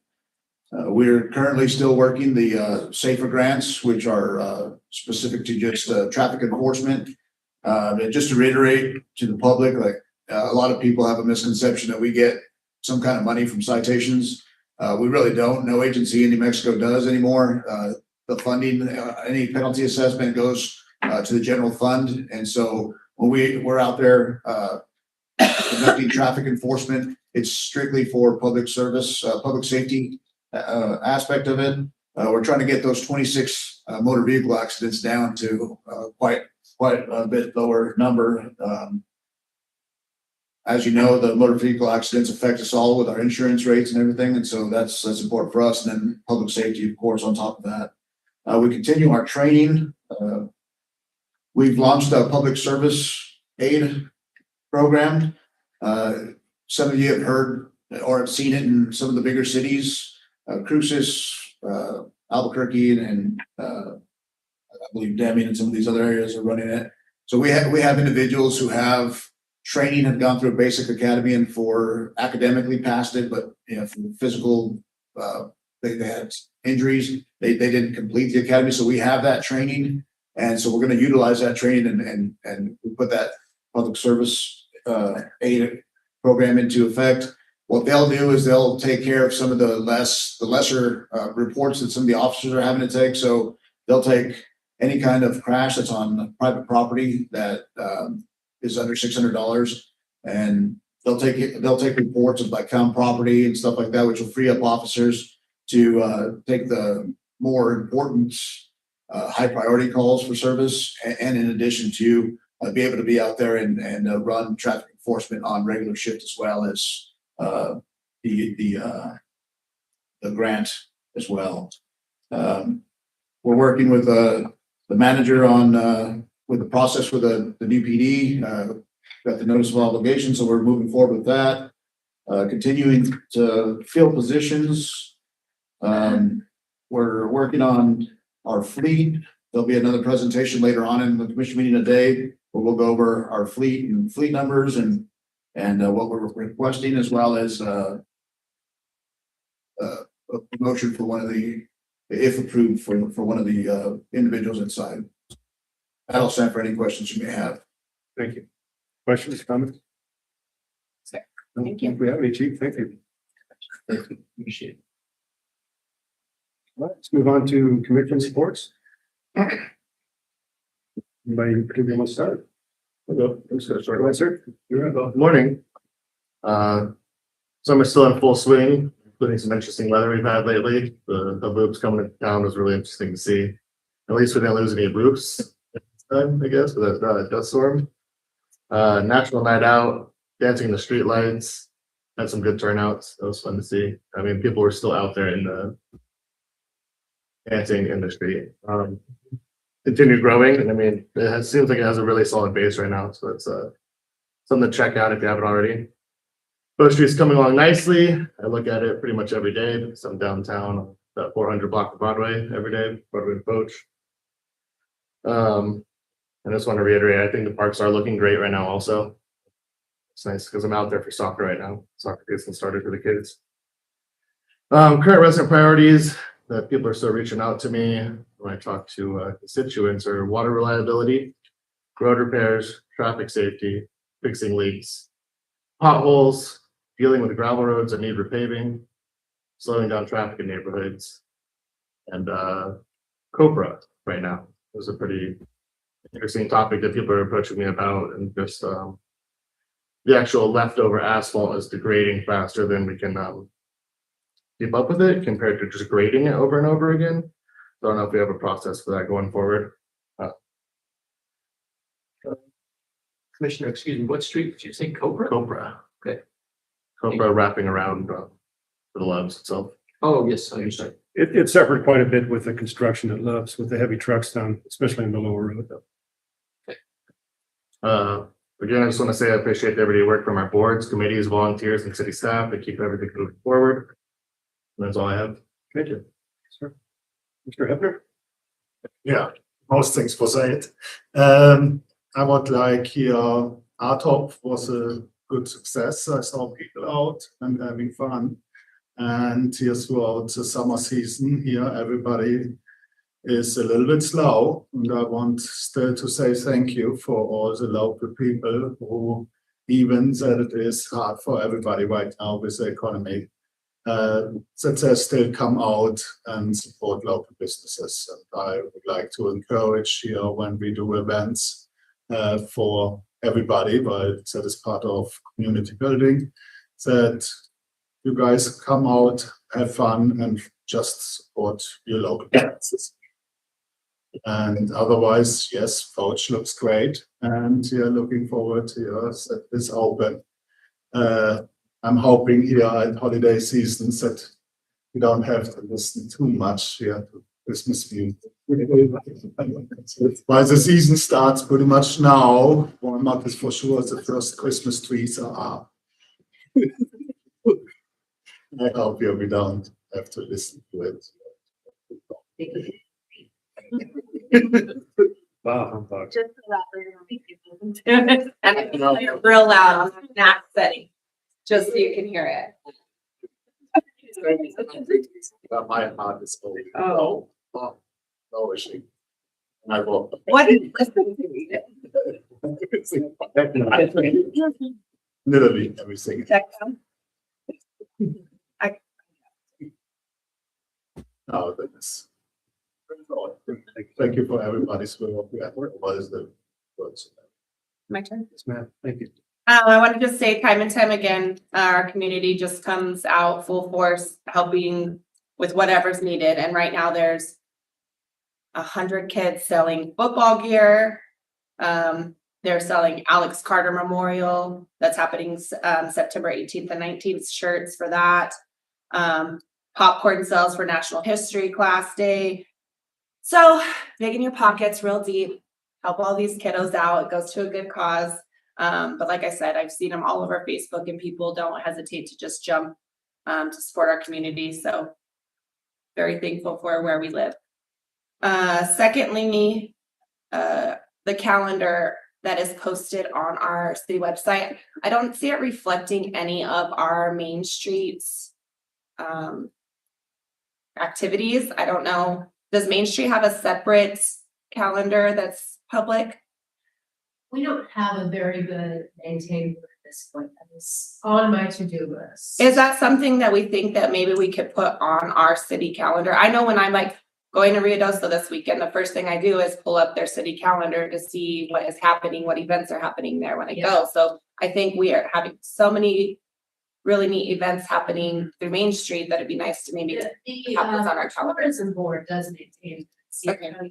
We're currently still working the SAFER grants, which are specific to just traffic enforcement. And just to reiterate to the public, like a lot of people have a misconception that we get some kind of money from citations. We really don't. No agency in New Mexico does anymore. The funding, any penalty assessment goes to the general fund. And so when we're out there conducting traffic enforcement, it's strictly for public service, public safety aspect of it. We're trying to get those 26 motor vehicle accidents down to quite a bit lower number. As you know, the motor vehicle accidents affect us all with our insurance rates and everything, and so that's important for us. And then public safety, of course, on top of that. We continue our training. We've launched a public service aid program. Some of you have heard or have seen it in some of the bigger cities. Cruces, Albuquerque, and I believe Deming and some of these other areas are running it. So we have individuals who have training, have gone through a basic academy, and for academically passed it, but for physical, they had injuries. They didn't complete the academy, so we have that training, and so we're going to utilize that training and we put that public service aid program into effect. What they'll do is they'll take care of some of the lesser reports that some of the officers are having to take. So they'll take any kind of crash that's on private property that is under $600, and they'll take reports of like found property and stuff like that, which will free up officers to take the more important high priority calls for service, and in addition to be able to be out there and run traffic enforcement on regular shift, as well as the grant as well. We're working with the manager on with the process for the new PD. Got the notice of obligation, so we're moving forward with that. Continuing to fill positions. We're working on our fleet. There'll be another presentation later on in the commission meeting today where we'll go over our fleet and fleet numbers and what we're requesting, as well as a promotion for one of the, if approved, for one of the individuals inside. That'll stand for any questions you may have. Thank you. Questions, comments? Thank you. If we have any, Chief, thank you. Appreciate it. All right, let's move on to commission reports. Anybody particularly want to start? Go ahead, sir. You're up. Good morning. Summer's still in full swing, including some interesting weather we've had lately. The loops coming down was really interesting to see. At least we didn't lose any roofs this time, I guess, with that dust storm. National Night Out, dancing in the street lights, had some good turnouts. That was fun to see. I mean, people were still out there in the dancing in the street. Continued growing, and I mean, seems like it has a really solid base right now, so it's something to check out if you haven't already. Bow Street's coming along nicely. I look at it pretty much every day because I'm downtown, that 400 block of Broadway every day, Broadway to Poach. I just want to reiterate, I think the parks are looking great right now also. It's nice because I'm out there for soccer right now. Soccer season started for the kids. Current resident priorities that people are still reaching out to me when I talk to constituents are water reliability, road repairs, traffic safety, fixing leaks, potholes, dealing with gravel roads that need repaving, slowing down traffic in neighborhoods, and Copra right now is a pretty interesting topic that people are approaching me about, and just the actual leftover asphalt is degrading faster than we can keep up with it compared to just grading it over and over again. So I don't know if we have a process for that going forward. Commissioner, excuse me, what street did you say? Cobra? Copra. Okay. Copra wrapping around the Loves itself. Oh, yes, I understand. It suffered quite a bit with the construction at Love's with the heavy trucks down, especially in the lower road. Again, I just want to say I appreciate everybody who work from our boards, committees, volunteers, and city staff to keep everything moving forward. And that's all I have. Thank you. Sir. Mr. Hebner? Yeah, most things for said. I would like here, Artop was a good success. I saw people out and having fun. And here throughout the summer season, here everybody is a little bit slow. And I want still to say thank you for all the local people who, even that it is hard for everybody right now with the economy, that they still come out and support local businesses. And I would like to encourage here when we do events for everybody, but that is part of community building, that you guys come out, have fun, and just support your local businesses. And otherwise, yes, Fouch looks great, and we are looking forward to set this open. I'm hoping here at holiday seasons that we don't have to listen too much here to Christmas music. While the season starts pretty much now, 1 month is for sure the first Christmas trees are up. I hope we don't have to listen to it. Wow, humbug. Just so that we're gonna make people listen to it. And I know you're real loud on the snack setting, just so you can hear it. My heart is full. Oh. No issue. I will. What is listening to read it? Literally everything. Check them. Oh, goodness. Thank you for everybody's work. What is the words? My turn. Yes, ma'am. Thank you. I want to just say time and time again, our community just comes out full force, helping with whatever's needed. And right now there's 100 kids selling football gear. They're selling Alex Carter Memorial. That's happening September 18th and 19th, shirts for that. Popcorn sales for National History Class Day. So dig in your pockets real deep, help all these kiddos out. It goes to a good cause. But like I said, I've seen them all over Facebook, and people don't hesitate to just jump to support our community. So very thankful for where we live. Secondly, the calendar that is posted on our city website. I don't see it reflecting any of our Main Street's activities. I don't know. Does Main Street have a separate calendar that's public? We don't have a very good maintained one at this point. That is on my to-do list. Is that something that we think that maybe we could put on our city calendar? I know when I'm like going to Ruidoso this weekend, the first thing I do is pull up their city calendar to see what is happening, what events are happening there when I go. So I think we are having so many really neat events happening through Main Street that it'd be nice to maybe have this on our calendar. Tourism board does maintain the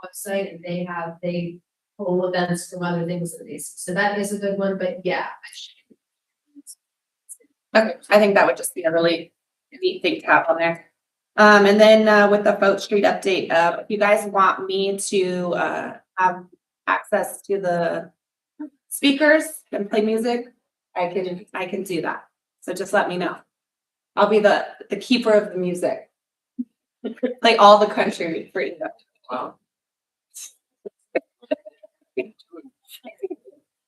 website, and they pull events from other things that they see. So that is a good one, but yeah. Okay, I think that would just be a really neat thing to have on there. And then with the Fouch Street update, if you guys want me to have access to the speakers and play music, I can do that. So just let me know. I'll be the keeper of the music. Play all the country for you. Wow.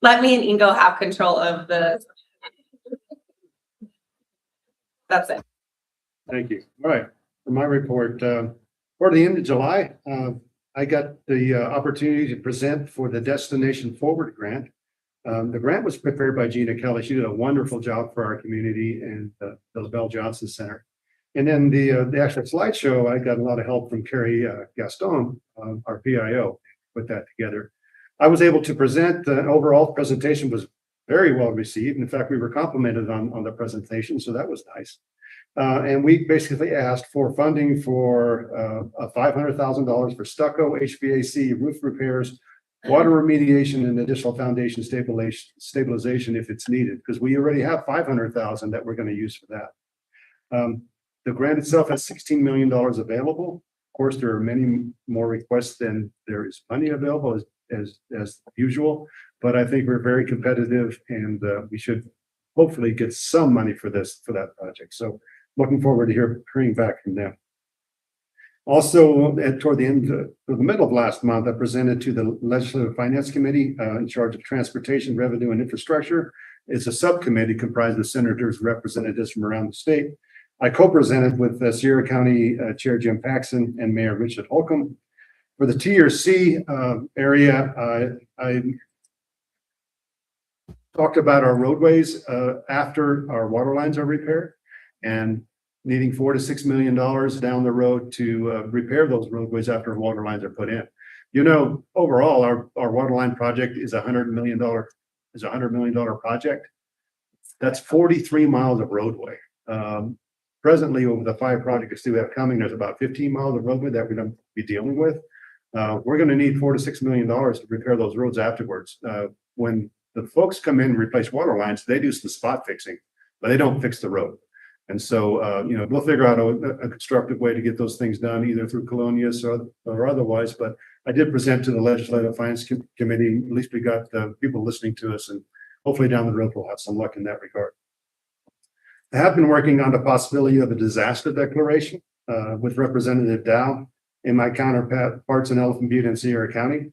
let me and Ingo have control of the. That's it. Thank you. All right, for my report, for the end of July, I got the opportunity to present for the Destination Forward grant. The grant was prepared by Gina Kelly. She did a wonderful job for our community and the LaBelle Johnson Center. And then the actual slideshow, I got a lot of help from Carrie Gaston, our PIO, put that together. I was able to present. The overall presentation was very well received. In fact, we were complimented on the presentation, so that was nice. And we basically asked for funding for $500,000 for stucco, HVAC, roof repairs, water remediation, and additional foundation stabilization if it's needed, because we already have $500,000 that we're going to use for that. The grant itself has $16 million available. Of course, there are many more requests than there is money available as usual, but I think we're very competitive, and we should hopefully get some money for that project. So looking forward to hearing back from them. Also, toward the end, the middle of last month, I presented to the Legislative Finance Committee in charge of Transportation, Revenue, and Infrastructure. It's a subcommittee comprised of senators, representatives from around the state. I co-presented with Sierra County Chair Jim Paxson and Mayor Richard Holcomb. For the TRC area, I talked about our roadways after our water lines are repaired and needing $4 to $6 million down the road to repair those roadways after water lines are put in. You know, overall, our water line project is $100 million project. That's 43 miles of roadway. Presently, over the 5 projects we have coming, there's about 15 miles of roadway that we're going to be dealing with. We're going to need $4 to $6 million to repair those roads afterwards. When the folks come in and replace water lines, they do some spot fixing, but they don't fix the road. And so, you know, we'll figure out a constructive way to get those things done, either through Colonias or otherwise. But I did present to the Legislative Finance Committee. At least we got people listening to us, and hopefully down the road we'll have some luck in that regard. I have been working on the possibility of a disaster declaration with Representative Dow and my counterparts in Elephant Butte and Sierra County.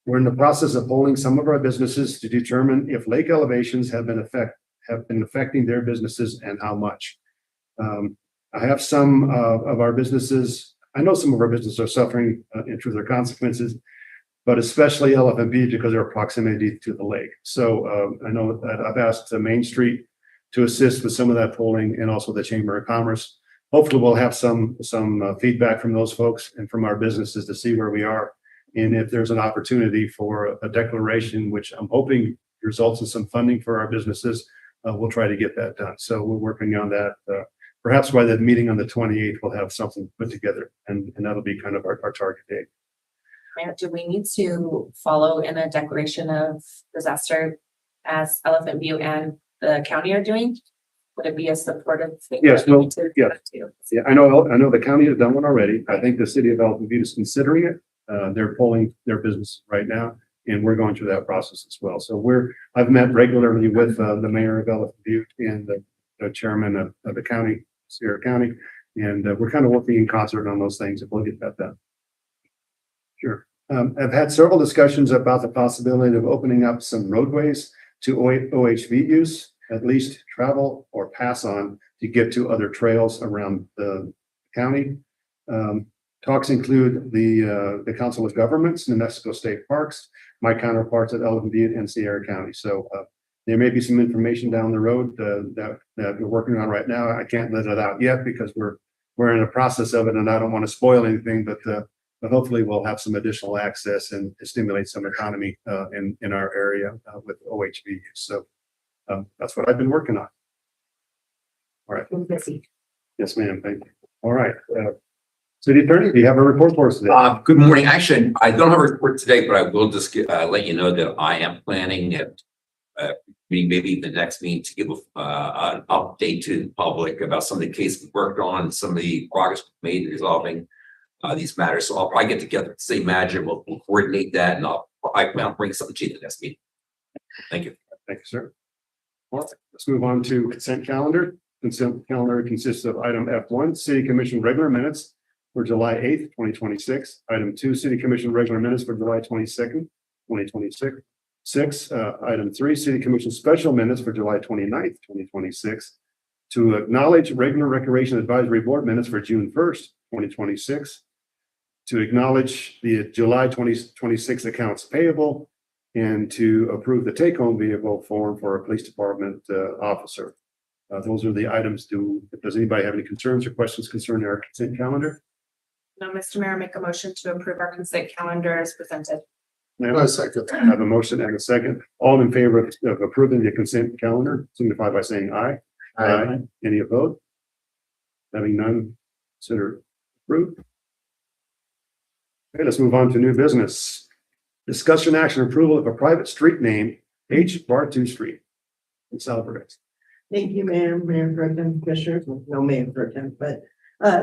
We're in the process of polling some of our businesses to determine if lake elevations have been affecting their businesses and how much. I have some of our businesses, I know some of our businesses are suffering in terms of consequences, but especially Elephant Butte because of our proximity to the lake. So I know that I've asked Main Street to assist with some of that polling, and also the Chamber of Commerce. Hopefully we'll have some feedback from those folks and from our businesses to see where we are. And if there's an opportunity for a declaration, which I'm hoping results in some funding for our businesses, we'll try to get that done. So we're working on that. Perhaps by the meeting on the 28th, we'll have something put together, and that'll be kind of our target date. Do we need to follow in a declaration of disaster as Elephant Butte and the county are doing? Would it be a supportive thing? Yes, that we well, need to yeah. do? Yeah, I know the county has done one already. I think the city of Elephant Butte is considering it. They're polling their business right now, and we're going through that process as well. So I've met regularly with the mayor of Elephant Butte and the chairman of the county, Sierra County, and we're kind of working in concert on those things, and we'll get that done. Sure. I've had several discussions about the possibility of opening up some roadways to OHV use, at least travel or pass on to get to other trails around the county. Talks include the Council of Governments, New Mexico State Parks, my counterparts at Elephant Butte and Sierra County. So there may be some information down the road that we're working on right now. I can't let it out yet because we're in a process of it, and I don't want to spoil anything, but hopefully we'll have some additional access and stimulate some economy in our area with OHV use. So that's what I've been working on. All right. I'm busy. Yes, ma'am. Thank you. All right. City Attorney, do you have a report for us today? Good morning. Actually, I don't have a report today, but I will just let you know that I am planning at maybe the next meeting to give an update to the public about some of the cases we worked on, some of the progress we made in resolving these matters. So I'll probably get together with St. Imagine. We'll coordinate that, and I'll bring something to you the next meeting. Thank you. Thank you, sir. All right, let's move on to consent calendar. Consent calendar consists of item F1, City Commission regular minutes for July 8th, 2026. Item 2, City Commission regular minutes for July 22nd, 2026. 6, item 3, City Commission special minutes for July 29th, 2026. To acknowledge regular Recreation Advisory Board minutes for June 1st, 2026. To acknowledge the July 2026 accounts payable and to approve the take-home vehicle form for a police department officer. Those are the items. Does anybody have any concerns or questions concerning our consent calendar? No, Mr. Mayor, make a motion to approve our consent calendar as presented. I second. I have a motion and a second. All in favor of approving the consent calendar, signify by saying aye. Aye. Any opposed? Having none, consider approved. Okay, let's move on to new business. Discussion action approval of a private street name, H. Bartu Street in Salvador. Thank you, Mayor Pro Tem, Commissioners, no Mayor Pro Tem, but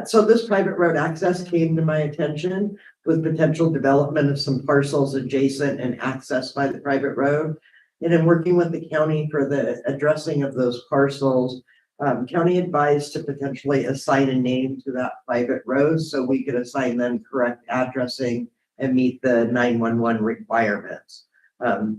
so this private road access came to my attention with potential development of some parcels adjacent and accessed by the private road. And in working with the county for the addressing of those parcels, county advised to potentially assign a name to that private road so we could assign them correct addressing and meet the 911 requirements.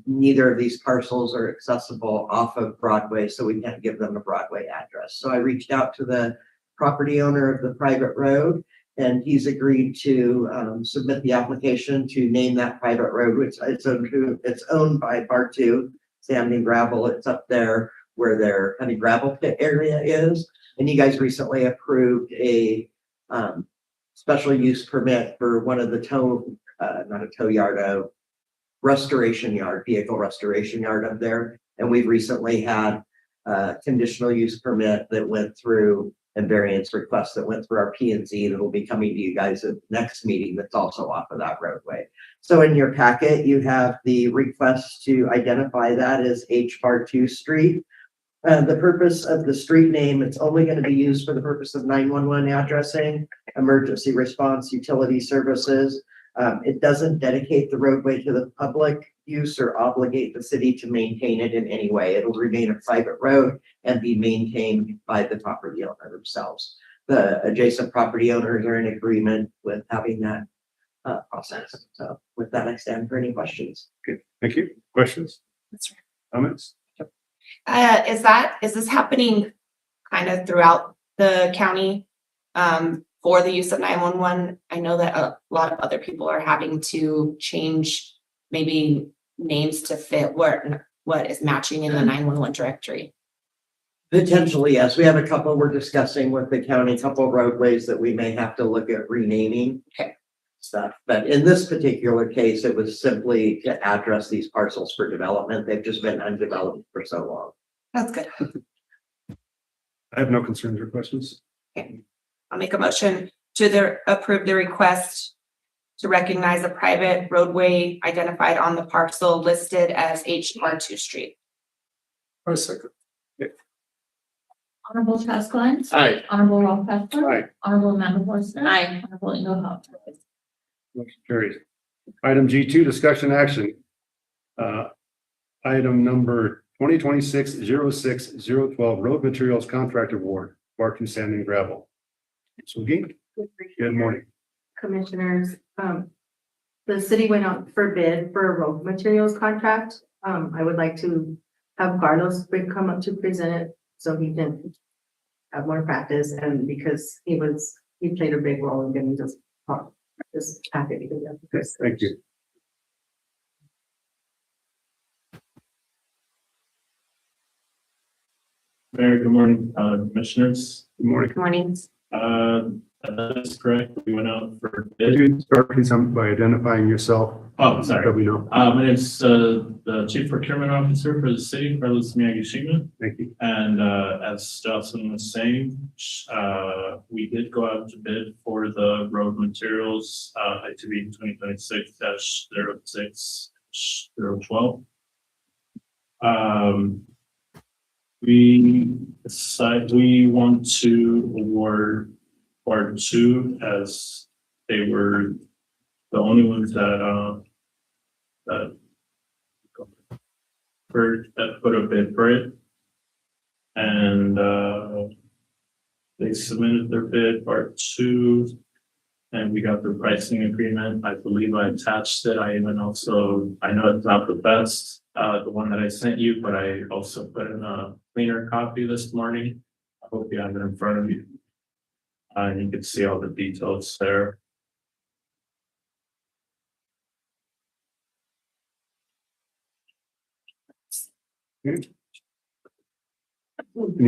Neither of these parcels are accessible off of Broadway, so we can't give them a Broadway address. So I reached out to the property owner of the private road, and he's agreed to submit the application to name that private road, which it's owned by Bartu Sand and Gravel. It's up there where their kind of gravel pit area is. And you guys recently approved a special use permit for one of the not a tow yard, a restoration yard, vehicle restoration yard up there. And we've recently had a conditional use permit that went through and variance requests that went through our P&Z that will be coming to you guys at the next meeting that's also off of that roadway. So in your packet, you have the request to identify that as H. Bartu Street. The purpose of the street name, it's only going to be used for the purpose of 911 addressing, emergency response, utility services. It doesn't dedicate the roadway to the public use or obligate the city to maintain it in any way. It'll remain a private road and be maintained by the property owner themselves. The adjacent property owners are in agreement with having that process. So with that, I stand for any questions. Good, thank you. Questions? That's right. Comments? Is this happening kind of throughout the county for the use of 911? I know that a lot of other people are having to change maybe names to fit what is matching in the 911 directory. Potentially, yes. We have a couple we're discussing with the county, a couple of roadways that we may have to look at renaming. Okay. Stuff. But in this particular case, it was simply to address these parcels for development. They've just been undeveloped for so long. That's good. I have no concerns or questions. Okay. I'll make a motion to approve the request to recognize a private roadway identified on the parcel listed as H. Bartu Street. I second. Honorable Charles Kleins. Aye. Honorable Ralph Fessler. Aye. Honorable Amanda Forster. Aye. Honorable Ingo Hopper. Motion carries. Item G2, discussion action. Item number 2026-06-012, road materials contract award, Bartu Sand and Gravel. So good morning. Commissioners, the city went out for bid for a road materials contract. I would like to have Carlos come up to present it so he can have more practice, and because he played a big role in getting this packet together. Yes, thank you. Mayor, good morning, commissioners. Good morning. Good morning. That's correct. We went out for Could bid. you start please by identifying yourself? Oh, sorry. So we know. My name's the Chief Procurement Officer for the city, Carlos Miyagishima. Thank you. And as Jocelyn was saying, we did go out to bid for the road materials, ITB 2026-06-012. We want to award part 2 as they were the only ones that put a bid for it. And they submitted their bid part 2 and we got the pricing agreement. I believe I attached it. I know it's not the best, the one that I sent you, but I also put in a cleaner copy this morning. I hope you have it in front of you. And you can see all the details there. Any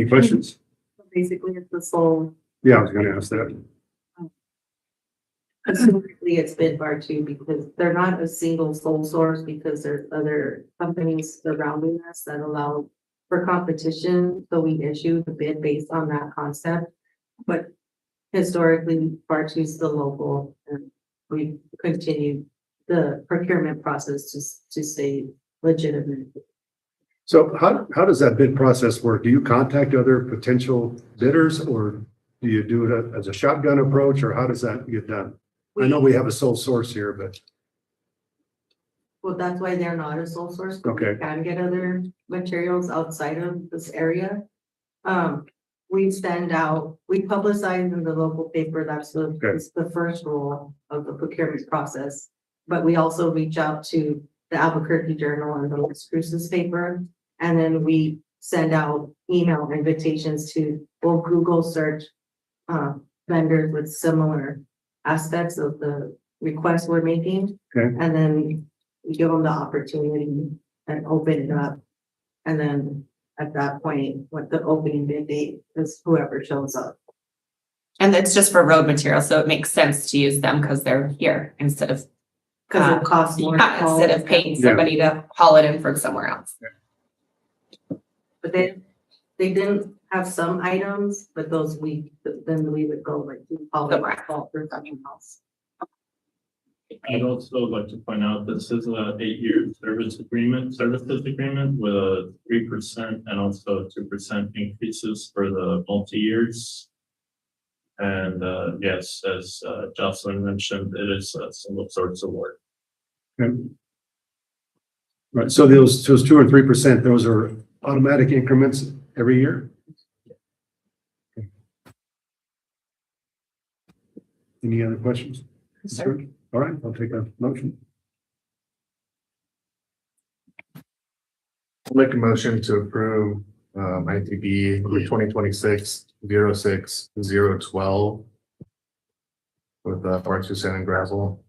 questions? Basically, it's the sole, Yeah, I was gonna ask that. historically, it's bid bar too, because they're not a single sole source, because there's other companies surrounding us that allow for competition, so we issue the bid based on that concept. But historically, bar two is the local, and we continue the procurement process to stay legitimate. So how does that bid process work? Do you contact other potential bidders, or do you do it as a shotgun approach, or how does that get done? I know we have a sole source here, but Well, that's why they're not a sole source. but we Okay. Can get other materials outside of this area. We send out, we publicize in the local paper, it's the first rule of the procurement process. But we also reach out to the Albuquerque Journal and the Las Cruces paper. And then we send out email invitations to, we'll Google search vendors with similar aspects of the request we're making. Okay. And then we give them the opportunity and open it up. And then at that point, what the opening bid date is whoever shows up. And it's just for road material, so it makes sense to use them because they're here instead of. Cause it costs more. to haul Instead of it. paying somebody to haul it in from somewhere else. But they didn't have some items, but those then we would go like to haul it haul through something else. I'd also like to point out, this is a 8-year services agreement with a 3% and also 2% increases for the multi-years. And yes, as Jocelyn mentioned, it is a single source award. Okay. Right, so those 2 and 3%, those are automatic increments every year? Okay. Any other questions? Sir. All right, I'll take a motion. I'll make a motion to approve ITB 2026-06-012 with Parks, Sand and Gravel.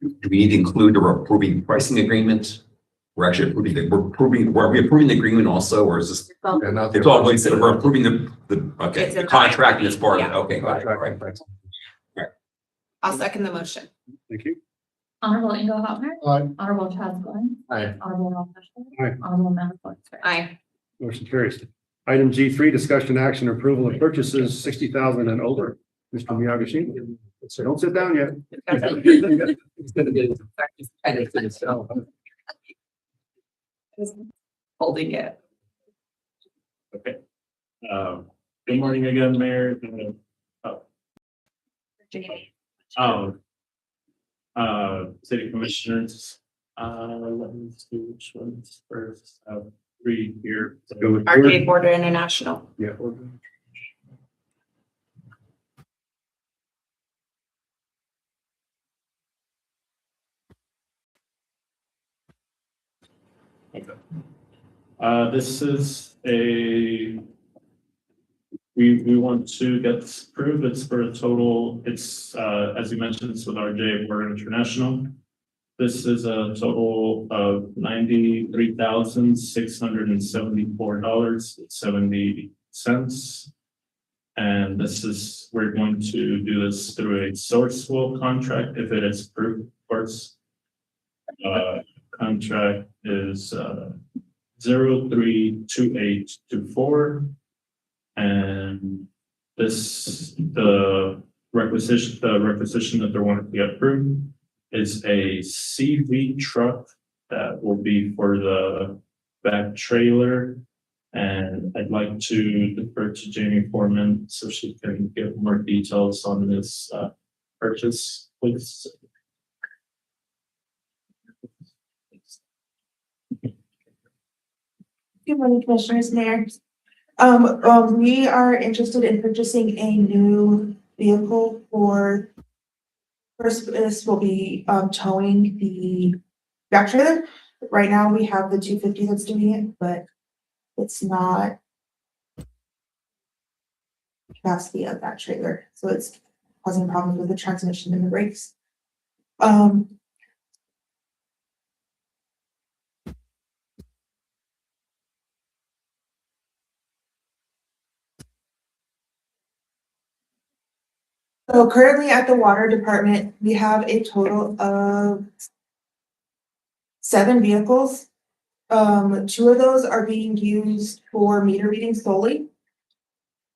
Do we need to include or approving pricing agreement? We're actually approving, are we approving the agreement also, or is this? And not It's all, we're approving the It's in the contract and it's part of it, yeah. okay, got it, all right. I'll second the motion. Thank you. Honorable Inga Hopner. Aye. Honorable Chaz Glenn. Aye. Honorable Ralph Mishler. Aye. Honorable Amanda Forster. Aye. Motion carries. Item G3, discussion action approval of purchases 60,000 and over. Mr. Miyagashi, don't sit down yet. Holding it. Okay. Good morning again, Mayor. City Commissioners. Let me see which ones first. I have 3 here. Go with Arcade Border International. Yeah. This is we want to get this approved. It's for a total, it's, as you mentioned, it's with RJ Border International. This is a total of $93,674.70. And this is, we're going to do this through a Sourcewell contract if it is approved, of course. Contract is 032824. And this, the requisition that they're wanting to get approved is a CV truck that will be for the back trailer. And I'd like to defer to Jamie Foreman so she can give more details on this purchase, please. Good morning, Commissioners, Mayor. We are interested in purchasing a new vehicle for, first, this will be towing the back trailer. Right now, we have the 250 that's doing it, but it's not capacity of that trailer, so it's causing problems with the transmission and the brakes. So currently at the water department, we have a total of 7 vehicles. 2 of those are being used for meter reading solely.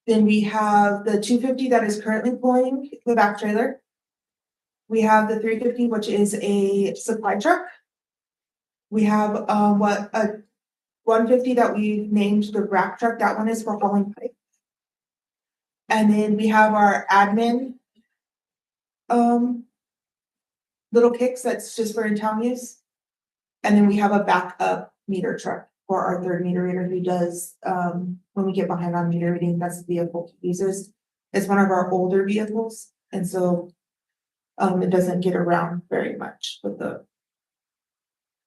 Then we have the 250 that is currently pulling the back trailer. We have the 350, which is a supply truck. We have a 150 that we named the rack truck. That one is for hauling pipe. And then we have our admin little kicks that's just for in-town use. And then we have a backup meter truck for our 3rd meter reader who does, when we get behind on meter reading, that's the vehicle he uses. It's one of our older vehicles, and so it doesn't get around very much with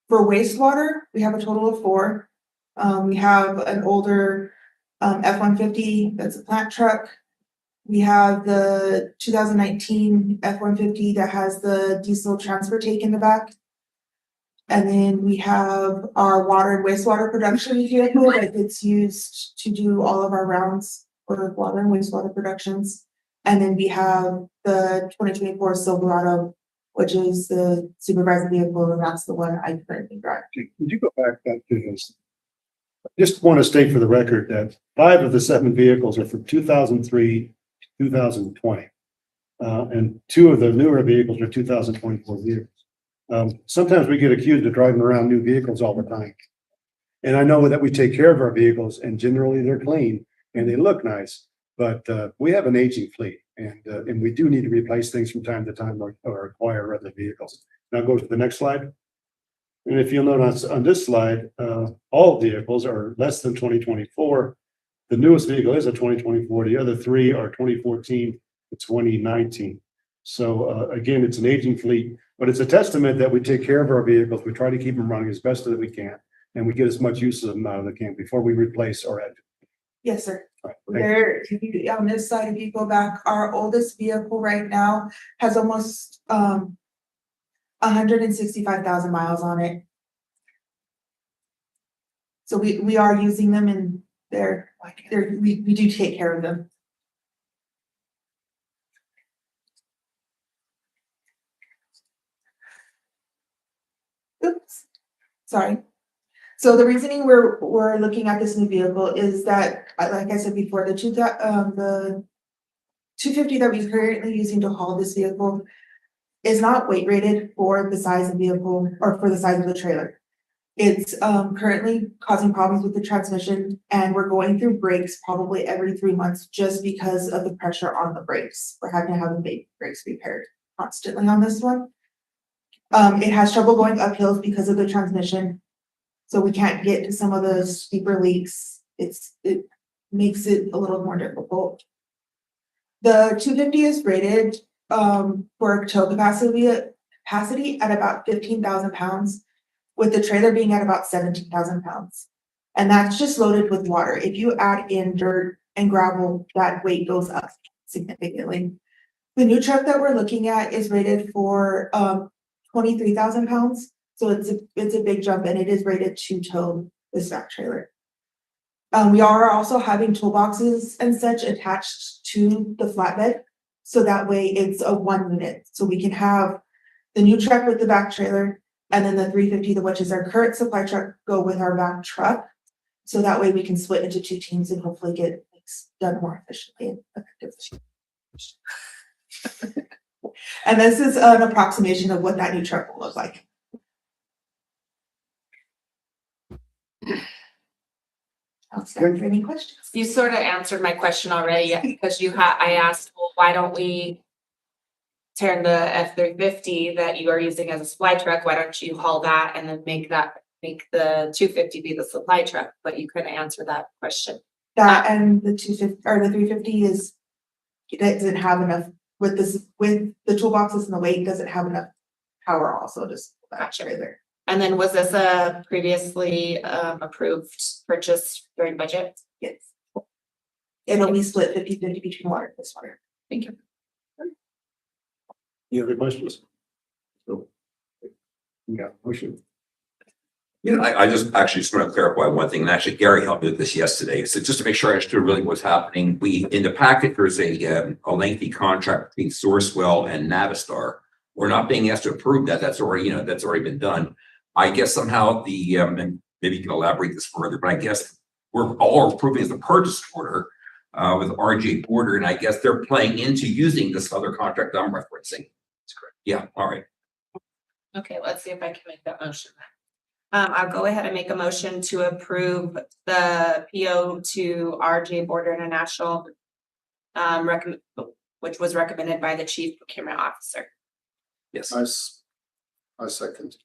for wastewater, we have a total of 4. We have an older F-150 that's a plant truck. We have the 2019 F-150 that has the diesel transfer tank in the back. And then we have our water and wastewater production vehicle that gets used to do all of our rounds for water and wastewater productions. And then we have the 2024 Silverado, which is the supervisor vehicle, and that's the one I currently drive. Would you go back to this? I just want to state for the record that 5 of the 7 vehicles are from 2003 to 2020. And 2 of the newer vehicles are 2024 vehicles. Sometimes we get accused of driving around new vehicles all the time. And I know that we take care of our vehicles and generally they're clean and they look nice, but we have an aging fleet and we do need to replace things from time to time or acquire other vehicles. Now go to the next slide. And if you'll notice on this slide, all vehicles are less than 2024. The newest vehicle is a 2024. The other 3 are 2014 to 2019. So again, it's an aging fleet, but it's a testament that we take care of our vehicles. We try to keep them running as best as we can, and we get as much use of them out as we can before we replace or add. Yes, sir. Right, There, on this side, if you go back, our oldest vehicle right now has almost 165,000 miles on it. So we are using them and we do take care of them. Oops, sorry. So the reasoning we're looking at this new vehicle is that, like I said before, the 250 that we're currently using to haul this vehicle is not weight rated for the size of vehicle or for the size of the trailer. It's currently causing problems with the transmission, and we're going through brakes probably every 3 months just because of the pressure on the brakes. We're having to have the brakes repaired constantly on this one. It has trouble going uphills because of the transmission. So we can't get to some of the steeper leaks. It makes it a little more difficult. The 250 is rated for tow capacity at about 15,000 pounds, with the trailer being at about 17,000 pounds. And that's just loaded with water. If you add in dirt and gravel, that weight goes up significantly. The new truck that we're looking at is rated for 23,000 pounds. So it's a big jump, and it is rated to tow this back trailer. We are also having toolboxes and such attached to the flatbed. So that way it's a 1 unit. So we can have the new truck with the back trailer and then the 350, which is our current supply truck, go with our back truck. So that way we can split into 2 teams and hopefully get things done more efficiently and effectively. And this is an approximation of what that new truck will look like. I'll start for any questions. You sort of answered my question already because I asked, well, why don't we turn the F-350 that you are using as a supply truck? Why don't you haul that and then make the 250 be the supply truck? But you couldn't answer that question. That and the 250 or the 350 it doesn't have enough with the toolboxes and the weight doesn't have enough power also to that trailer. And then was this a previously approved purchase during budget? Yes. It'll be split 50-50 between water and wastewater. Thank you. Any other questions? Yeah, motion. You know, I just actually just want to clarify one thing, and actually Gary helped me with this yesterday. So just to make sure I understood really what's happening, in the packet, there's a lengthy contract between Sourcewell and Navistar. We're not being asked to approve that. That's already, that's already been done. I guess somehow and maybe you can elaborate this further, but I guess we're all approving the purchase order with RJ Border, and I guess they're playing into using this other contract I'm referencing. That's correct. Yeah, all right. Okay, let's see if I can make that motion. I'll go ahead and make a motion to approve the PO to RJ Border International, which was recommended by the Chief Procurement Officer. Yes. I second. Does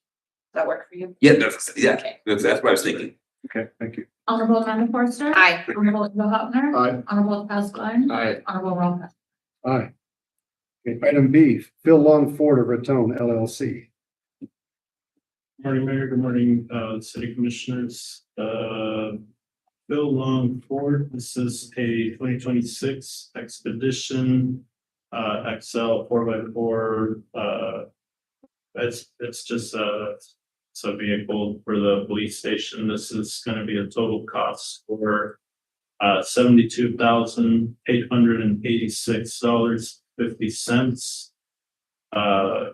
that work for you? Yeah, that's Okay. what I was thinking. Okay, thank you. Honorable Amanda Forster. Aye. Honorable Inga Hopner. Aye. Honorable Charles Glenn. Aye. Honorable Ronco. Aye. Okay, item B, Phil Longford of Raton LLC. Morning, Mayor. Good morning, City Commissioners. Bill Longford, this is a 2026 Expedition XL 4x4. It's just it's a vehicle for the police station. This is going to be a total cost for $72,886.50.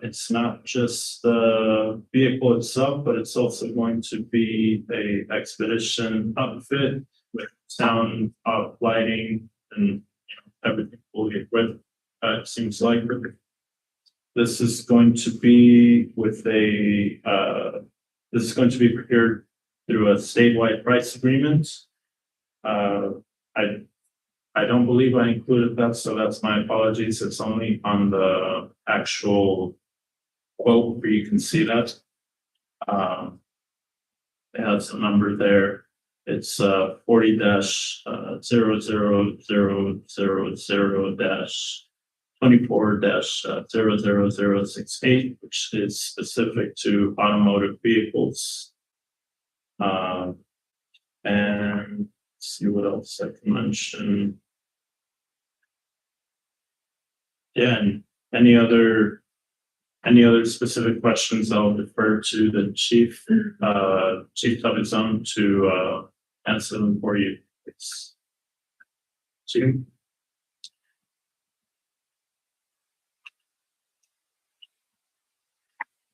It's not just the vehicle itself, but it's also going to be a expedition outfit with sound, lighting, and everything fully equipped. It seems like this is going to be this is going to be procured through a statewide price agreement. I don't believe I included that, so that's my apologies. It's only on the actual quote where you can see that. It has a number there. It's 40-000-24-00068, which is specific to automotive vehicles. And see what else I can mention. Yeah, and any other specific questions, I'll defer to the Chief Tubbizon to answer them for you. It's Chief.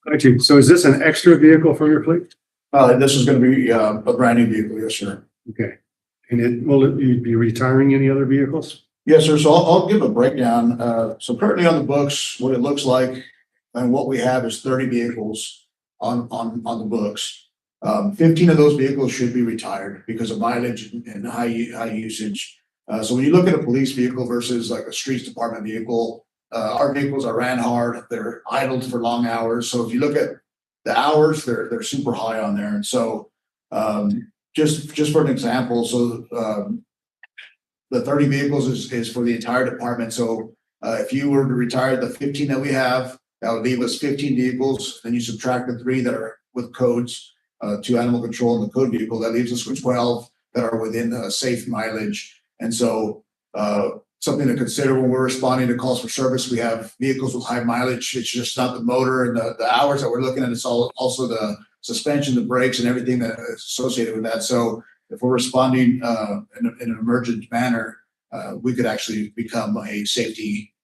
Hi, Chief. So is this an extra vehicle from your fleet? This is gonna be a brand new vehicle, yes, sir. Okay. And will you be retiring any other vehicles? Yes, sir. So I'll give a breakdown. So currently on the books, what it looks like and what we have is 30 vehicles on the books. 15 of those vehicles should be retired because of mileage and high usage. So when you look at a police vehicle versus like a streets department vehicle, our vehicles are ran hard. They're idled for long hours. So if you look at the hours, they're super high on there. And so just for an example, so the 30 vehicles is for the entire department. So if you were to retire the 15 that we have, that would leave us 15 vehicles. Then you subtract the 3 that are with codes, 2 animal control and the code vehicle. That leaves us with 12 that are within safe mileage. And so something to consider when we're responding to calls for service. We have vehicles with high mileage. It's just not the motor and the hours that we're looking at. It's also the suspension, the brakes, and everything that is associated with that. So if we're responding in an emergent manner, we could actually become a safety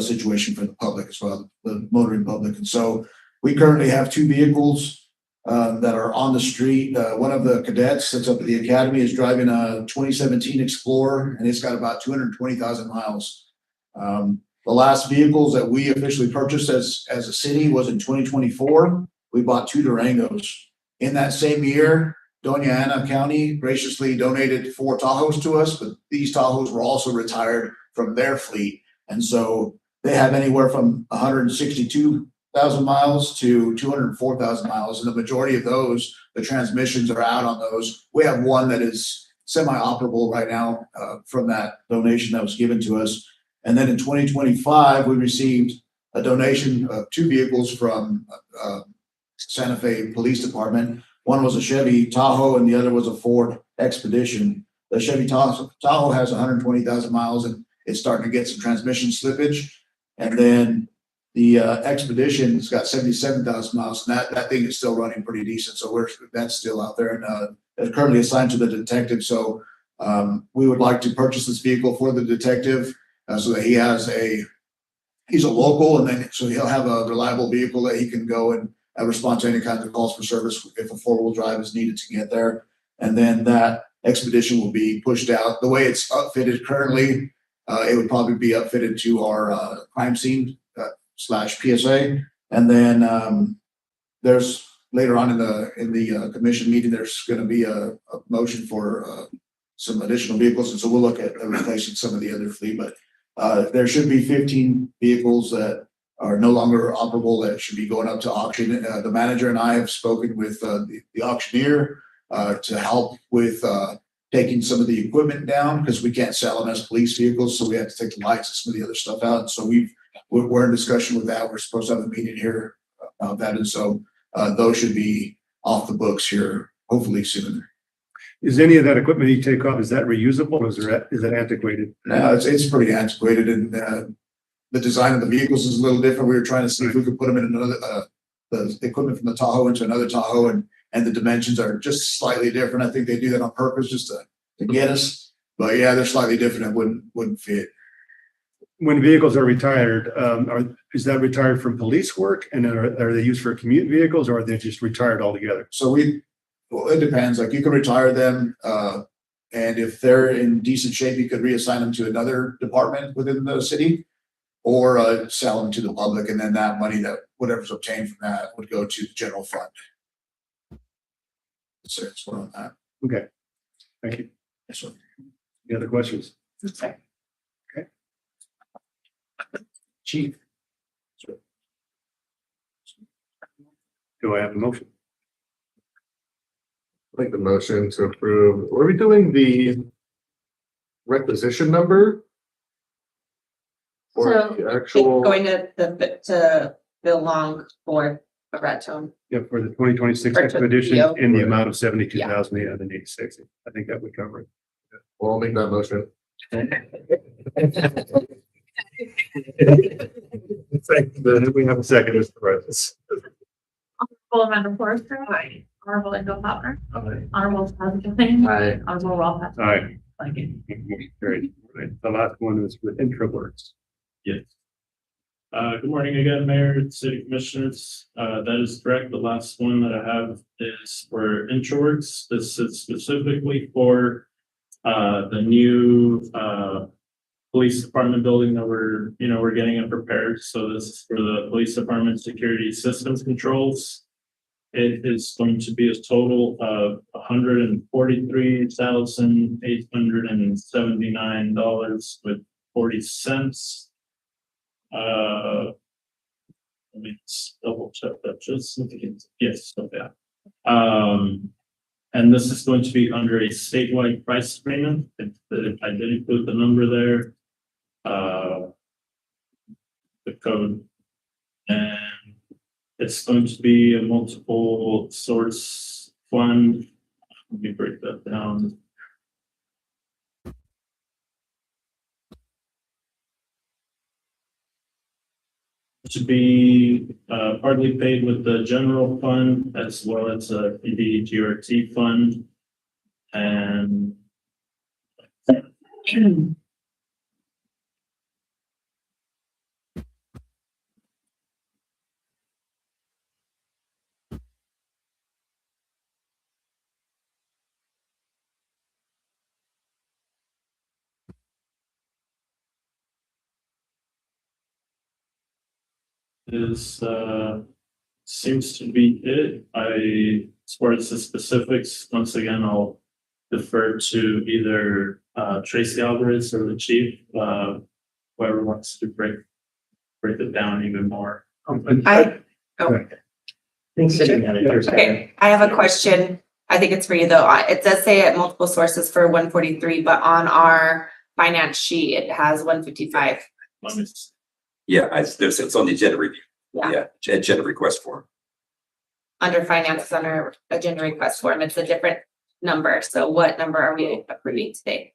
situation for the public as well, the motoring public. And so we currently have 2 vehicles that are on the street. One of the cadets that's up at the academy is driving a 2017 Explorer, and it's got about 220,000 miles. The last vehicles that we officially purchased as a city was in 2024. We bought 2 Durangos. In that same year, Doña Ana County graciously donated 4 Tahoes to us, but these Tahoes were also retired from their fleet. And so they have anywhere from 162,000 miles to 204,000 miles. And the majority of those, the transmissions are out on those. We have one that is semi-operable right now from that donation that was given to us. And then in 2025, we received a donation of 2 vehicles from Santa Fe Police Department. One was a Chevy Tahoe and the other was a Ford Expedition. The Chevy Tahoe has 120,000 miles and it's starting to get some transmission slippage. And then the Expedition's got 77,000 miles, and that thing is still running pretty decent. So that's still out there, and it's currently assigned to the detective. So we would like to purchase this vehicle for the detective so that he's a local, and then so he'll have a reliable vehicle that he can go and respond to any kinds of calls for service if a 4-wheel drive is needed to get there. And then that Expedition will be pushed out. The way it's outfitted currently, it would probably be outfitted to our crime scene / PSA. And then there's later on in the commission meeting, there's going to be a motion for some additional vehicles. And so we'll look at replacing some of the other fleet, but there should be 15 vehicles that are no longer operable that should be going up to auction. The manager and I have spoken with the auctioneer to help with taking some of the equipment down because we can't sell them as police vehicles. So we have to take the lights and some of the other stuff out. And so we're in discussion with that. We're supposed to have a meeting here about that. And so those should be off the books here hopefully soon. Is any of that equipment you take off, is that reusable or is that antiquated? No, it's pretty antiquated, and the design of the vehicles is a little different. We were trying to see if we could put them in another, the equipment from the Tahoe into another Tahoe, and the dimensions are just slightly different. I think they do that on purpose just to get us. But yeah, they're slightly different. It wouldn't fit. When vehicles are retired, is that retired from police work, and are they used for commute vehicles, or are they just retired altogether? So well, it depends. Like you can retire them, and if they're in decent shape, you could reassign them to another department within the city, or sell them to the public, and then that money that whatever's obtained from that would go to the general fund. So it's one on that. Okay, thank you. Yes, sir. Any other questions? Okay. Okay. Chief. Do I have a motion? Make the motion to approve. Are we doing the requisition number? Or So the actual? going to Bill Long for a red tone. Yeah, for the 2026 Or to expedition PO. in the amount of 72,886. I think that would cover it. Well, I'll make that motion. We have a second, Mr. President. Honorable Amanda Forrester. Aye. Honorable Ingo Hopner. Aye. Honorable Patrick Kane. Aye. Honorable Ralph Hassel. Aye. Thank you. Great. The last one is with IntraWorks. Yes. Good morning again, Mayor, City Commissioners. That is correct. The last one that I have is for IntraWorks. This is specifically for the new police department building that we're getting it prepared. So this is for the police department security systems controls. It is going to be a total of $143,879.40. Let me just double check that just so we can, yes, okay. And this is going to be under a statewide price agreement. I did include the number there. The code. And it's going to be a multiple source fund. Let me break that down. To be partly paid with the general fund as well as the GRT fund. And is seems to be it. As far as the specifics, once again, I'll defer to either Tracy Alvarez or the chief, whoever wants to break it down even more. Okay, I have a question. I think it's for you though. It does say at multiple sources for 143, but on our finance sheet, it has 155. Yeah, it's on the agenda review. Yeah. Agenda request form. under finances on our agenda request form. It's a different number. So what number are we approving today?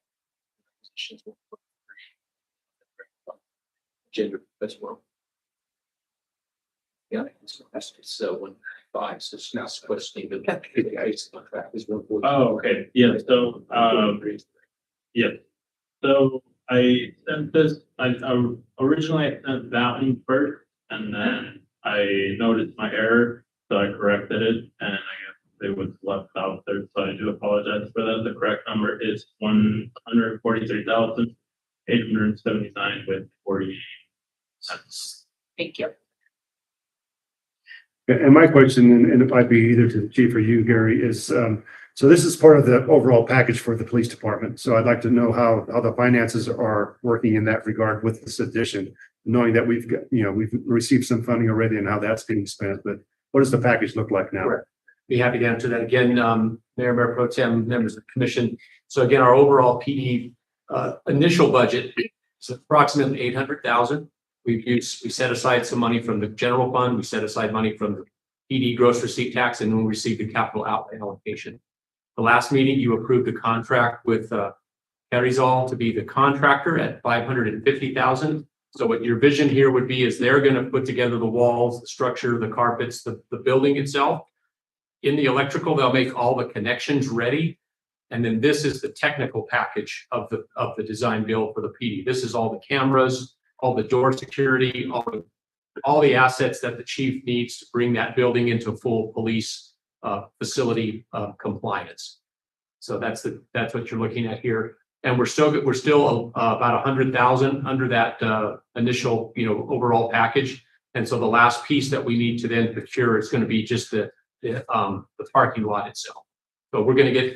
Gender, that's well. Yeah, it's so 195, so it's not supposed to be the ice contract is 140. Oh, okay, yeah, so, yeah. So I sent this, originally I sent that one first, and then I noticed my error, so I corrected it, and I guess it was left out there, so I do apologize for that. The correct number is 143,879 with 40 cents. Thank you. And my question, and it might be either to the chief or you, Gary, is, so this is part of the overall package for the police department. So I'd like to know how the finances are working in that regard with this addition, knowing that we've got, we've received some funding already and how that's being spent, but what does the package look like now? Be happy to answer that again, Mayor Pro Tem, members of the commission. So again, our overall PD initial budget is approximately 800,000. We set aside some money from the general fund. We set aside money from the PD gross receipt tax, and then we received the capital outlay allocation. The last meeting, you approved a contract with Carizal to be the contractor at 550,000. So what your vision here would be is they're going to put together the walls, the structure, the carpets, the building itself. In the electrical, they'll make all the connections ready. And then this is the technical package of the design build for the PD. This is all the cameras, all the door security, all the assets that the chief needs to bring that building into full police facility compliance. So that's what you're looking at here. And we're still about 100,000 under that initial, overall package. And so the last piece that we need to then procure is going to be just the parking lot itself. So we're going to get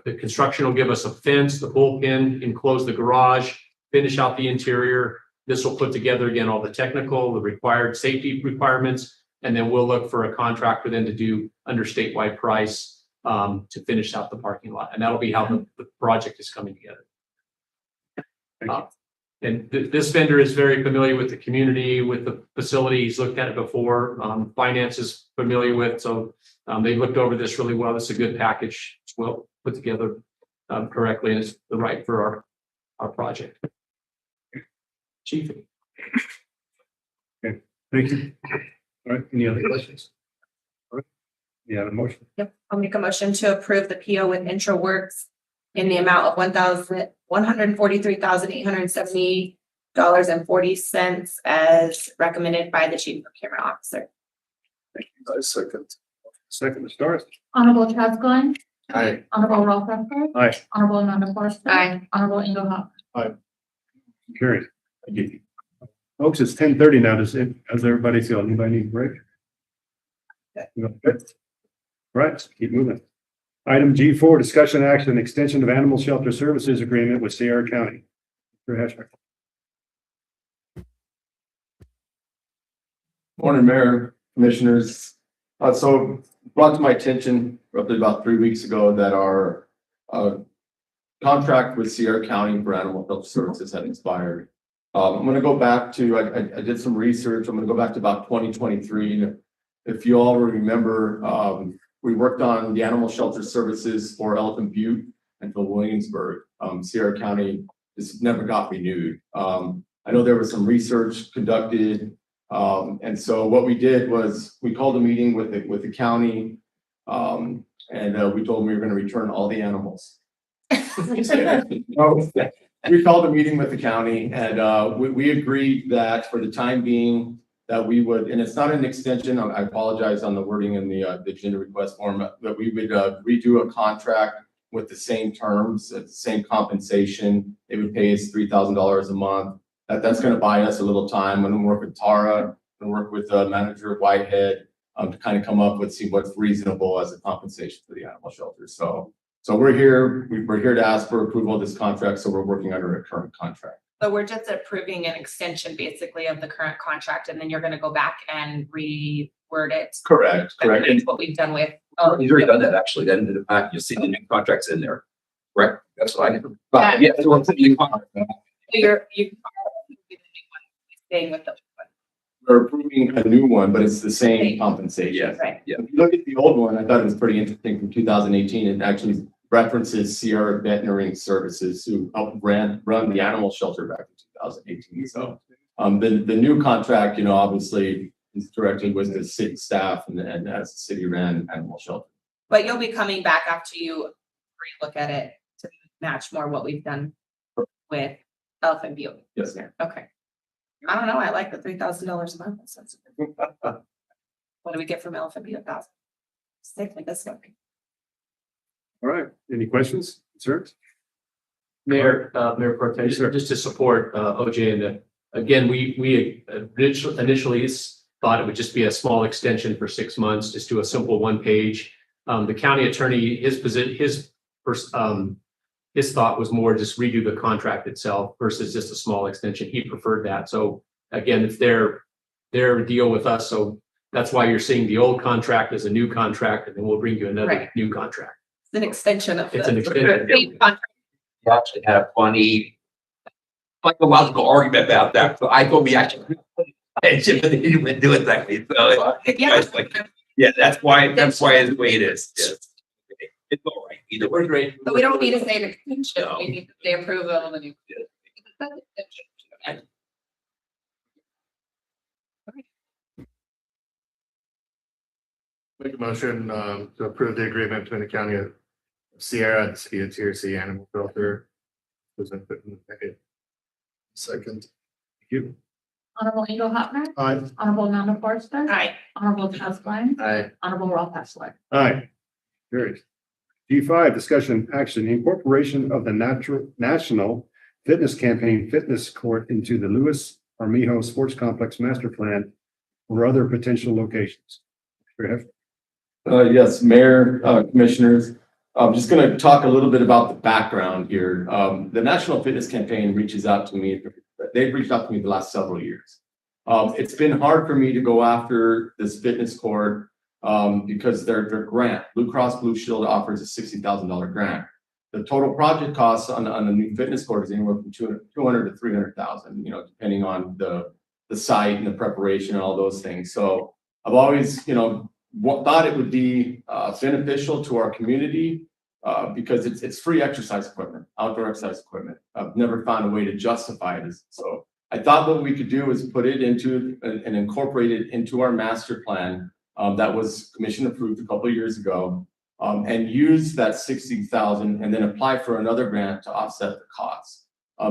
the construction will give us a fence, the bullpen, enclose the garage, finish out the interior. This will put together again all the technical, the required safety requirements, and then we'll look for a contractor then to do under statewide price to finish out the parking lot, and that'll be how the project is coming together. And this vendor is very familiar with the community, with the facility. He's looked at it before. Finance is familiar with, so they looked over this really well. It's a good package. It's well put together correctly, and it's the right for our project. Chief. Okay, thank you. All right, any other questions? All right, you have a motion? Yep, I'll make a motion to approve the PO with IntraWorks in the amount of $143,870.40 as recommended by the chief procurement officer. Thank you. Second, Ms. Doris. Honorable Chaz Glenn. Aye. Honorable Ralph Reffler. Aye. Honorable Amanda Forrester. Aye. Honorable Ingo Hawk. Carried. Thank you. Folks, it's 10:30 now. Does everybody feel? Anybody need a break? Good. All right, keep moving. Item G4, discussion action, extension of animal shelter services agreement with Sierra County. Mr. Hashner. Morning, Mayor, Commissioners. So brought to my attention roughly about 3 weeks ago that our contract with Sierra County for animal health services had expired. I'm going to go back to, I did some research. I'm going to go back to about 2023. If you all remember, we worked on the animal shelter services for Elephant Butte and for Williamsburg. Sierra County just never got renewed. I know there was some research conducted. And so what we did was we called a meeting with the county and we told them we were going to return all the animals. We called a meeting with the county and we agreed that for the time being that we would, and it's not an extension, I apologize on the wording in the agenda request form, that we would redo a contract with the same terms, the same compensation. They would pay us $3,000 a month. That's going to buy us a little time. I'm going to work with Tara and work with the manager at Whitehead to kind of come up with, see what's reasonable as a compensation for the animal shelter. So we're here to ask for approval of this contract. So we're working under a current contract. So we're just approving an extension basically of the current contract, and then you're going to go back and reword it. Correct. That's what we've done with. He's already done that actually. Then in the back, you'll see the new contracts in there. Right? That's what I did. But yeah, that's what I'm saying. So you're staying with the one. we're approving a new one, but it's the same compensation. Right. If you look at the old one, I thought it was pretty interesting from 2018. It actually references Sierra Veterinary Services who helped run the animal shelter back in 2018. So the new contract, you know, obviously is directly with the city staff and as the city ran animal shelter. But you'll be coming back after you relook at it to match more what we've done with Elephant View. Yes, ma'am. Okay. I don't know, I like the $3,000 a month. That sounds good. What do we get from Elephant View? 1,000. Stick with this one. All right, any questions, concerns? Mayor Pro Tem, just to support OJ and again, we initially thought it would just be a small extension for 6 months, just do a simple one page. The county attorney, his thought was more just redo the contract itself versus just a small extension. He preferred that. So again, it's their deal with us. So that's why you're seeing the old contract as a new contract, and then we'll bring you another new contract. It's an extension of It's an the extension. same contract. We actually had a funny psychological argument about that. So I thought we actually but they didn't even do it that way. So yeah, that's why it's the way it is. Yes. It's all right. Either way. We're great. But we don't need to say an extension. We need to say approval of the new. Make a motion to approve the agreement between the county of Sierra and the city of TRC Animal Shelter. Was put in the packet. Second. Thank you. Honorable Angel Hopner. Aye. Honorable Amanda Forrester. Aye. Honorable Charles Klein. Aye. Honorable Ralph Hassler. Aye. Carried. D5, discussion action, incorporation of the National Fitness Campaign Fitness Court into the Luis Armijo Sports Complex Master Plan or other potential locations. Yes, Mayor, Commissioners, I'm just going to talk a little bit about the background here. The National Fitness Campaign reaches out to me. They've reached out to me the last several years. It's been hard for me to go after this fitness court because their grant, Blue Cross Blue Shield offers a $60,000 grant. The total project costs on the new fitness court is anywhere from 200 to 300,000, you know, depending on the site and the preparation and all those things. So I've always, you know, thought it would be beneficial to our community because it's free exercise equipment, outdoor exercise equipment. I've never found a way to justify it. So I thought what we could do is put it into and incorporate it into our master plan that was commission approved a couple of years ago and use that 60,000 and then apply for another grant to offset the costs.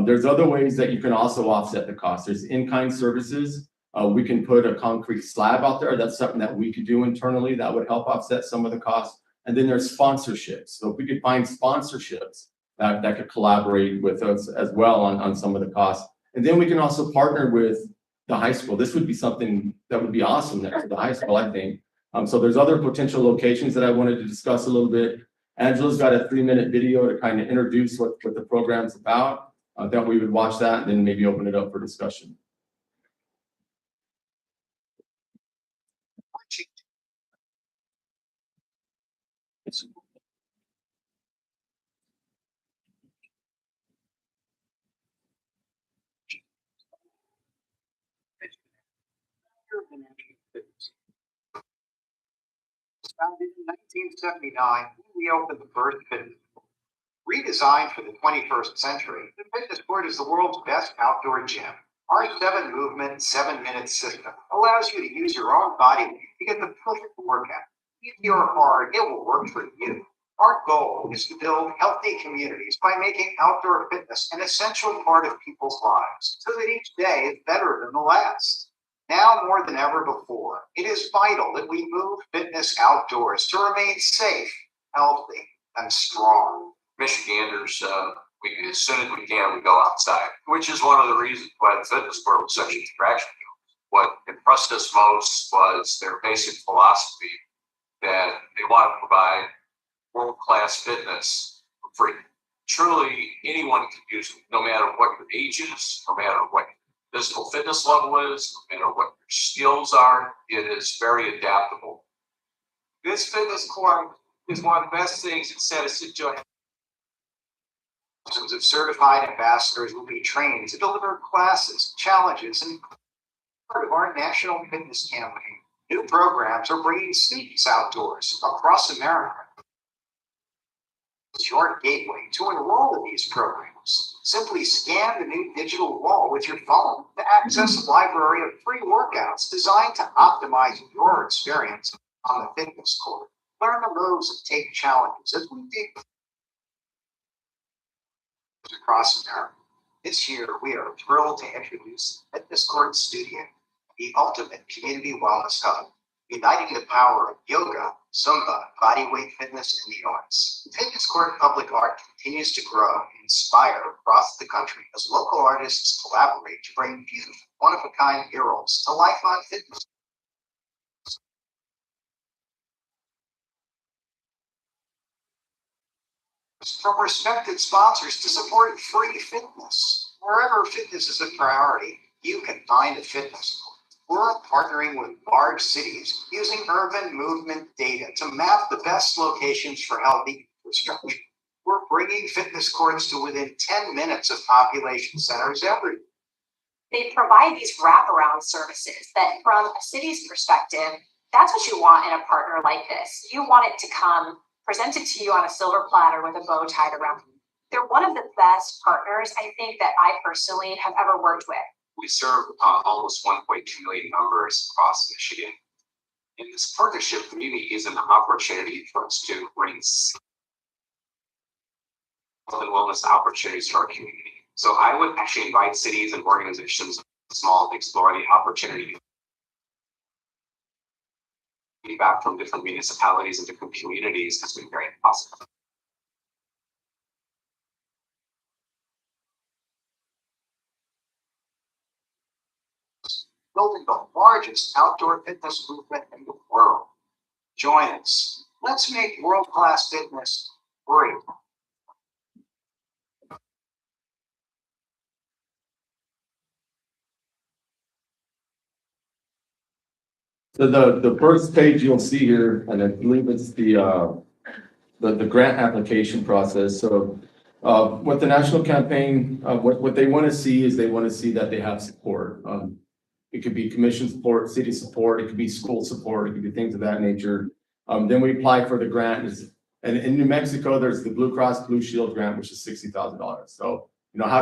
There's other ways that you can also offset the costs. There's in-kind services. We can put a concrete slab out there. That's something that we could do internally that would help offset some of the costs. And then there's sponsorships. So if we could find sponsorships that could collaborate with us as well on some of the costs. And then we can also partner with the high school. This would be something that would be awesome next to the high school, I think. So there's other potential locations that I wanted to discuss a little bit. Angela's got a 3-minute video to kind of introduce what the program's about. I thought we would watch that and then maybe open it up for discussion. Founded in 1979, we opened the first fitness court. Redesigned for the 21st century, the fitness court is the world's best outdoor gym. Our 7-movement, 7-minute system allows you to use your own body to get the perfect workout. Easy or hard, it will work for you. Our goal is to build healthy communities by making outdoor fitness an essential part of people's lives so that each day is better than the last. Now more than ever before, it is vital that we move fitness outdoors to remain safe, healthy, and strong. Michiganders, as soon as we can, we go outside, which is one of the reasons why the fitness court was such an attraction. What impressed us most was their basic philosophy that they want to provide world-class fitness for free. Truly, anyone can use it, no matter what your age is, no matter what your physical fitness level is, no matter what your skills are. It is very adaptable. This fitness court is one of the best things that Citizen Joy. Thousands of certified ambassadors will be trained to deliver classes, challenges, and Part of our national fitness campaign, new programs are bringing students outdoors across America. It's your gateway to enroll in these programs. Simply scan the new digital wall with your phone to access a library of free workouts designed to optimize your experience on the fitness court. Learn the moves and take challenges as we dig across America. This year, we are thrilled to introduce Fitness Court Studio, the ultimate community wellness hub, uniting the power of yoga, Zumba, bodyweight fitness, and the arts. Fitness Court Public Art continues to grow and inspire across the country as local artists collaborate to bring beautiful, one-of-a-kind murals to life on fitness. From respected sponsors to support free fitness. Wherever fitness is a priority, you can find a fitness court. We're partnering with large cities using urban movement data to map the best locations for healthy infrastructure. We're bringing fitness courts to within 10 minutes of population centers everywhere. They provide these wraparound services that, from a city's perspective, that's what you want in a partner like this. You want it to come presented to you on a silver platter with a bow tied around. They're one of the best partners, I think, that I personally have ever worked with. We serve almost 1.2 million members across Michigan. And this partnership for me is an opportunity for us to bring health and wellness opportunities to our community. So I would actually invite cities and organizations, small, to explore the opportunity. Feedback from different municipalities and different communities has been very positive. Building the largest outdoor fitness movement in the world. Join us. Let's make world-class fitness free. So the first page you'll see here, and I believe it's the grant application process. So what the national campaign, what they want to see is they want to see that they have support. It could be commission support, city support, it could be school support, it could be things of that nature. Then we apply for the grant. And in New Mexico, there's the Blue Cross Blue Shield grant, which is $60,000. So, you know, how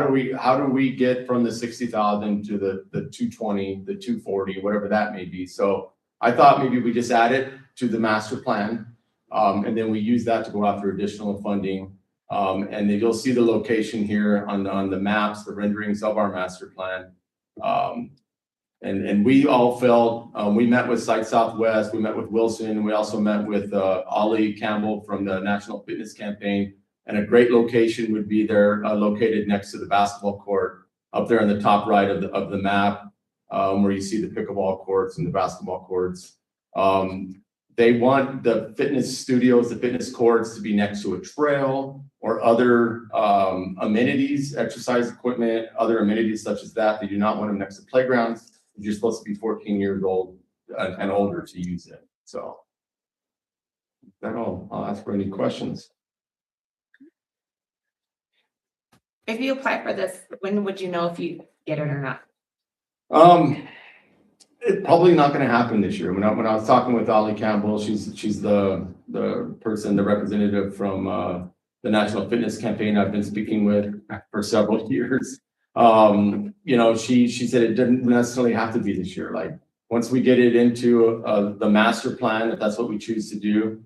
do we get from the 60,000 to the 220, the 240, whatever that may be? So I thought maybe we just add it to the master plan, and then we use that to go after additional funding. And then you'll see the location here on the maps, the renderings of our master plan. And we all felt, we met with Site Southwest, we met with Wilson, and we also met with Ollie Campbell from the National Fitness Campaign. And a great location would be there, located next to the basketball court, up there on the top right of the map, where you see the pickleball courts and the basketball courts. They want the fitness studios, the fitness courts to be next to a trail or other amenities, exercise equipment, other amenities such as that. They do not want them next to playgrounds. You're supposed to be 14 years old and older to use it. So I'll ask for any questions. If you apply for this, when would you know if you get it or not? It's probably not going to happen this year. When I was talking with Ollie Campbell, she's the person, the representative from the National Fitness Campaign I've been speaking with for several years. You know, she said it didn't necessarily have to be this year. Like once we get it into the master plan, if that's what we choose to do,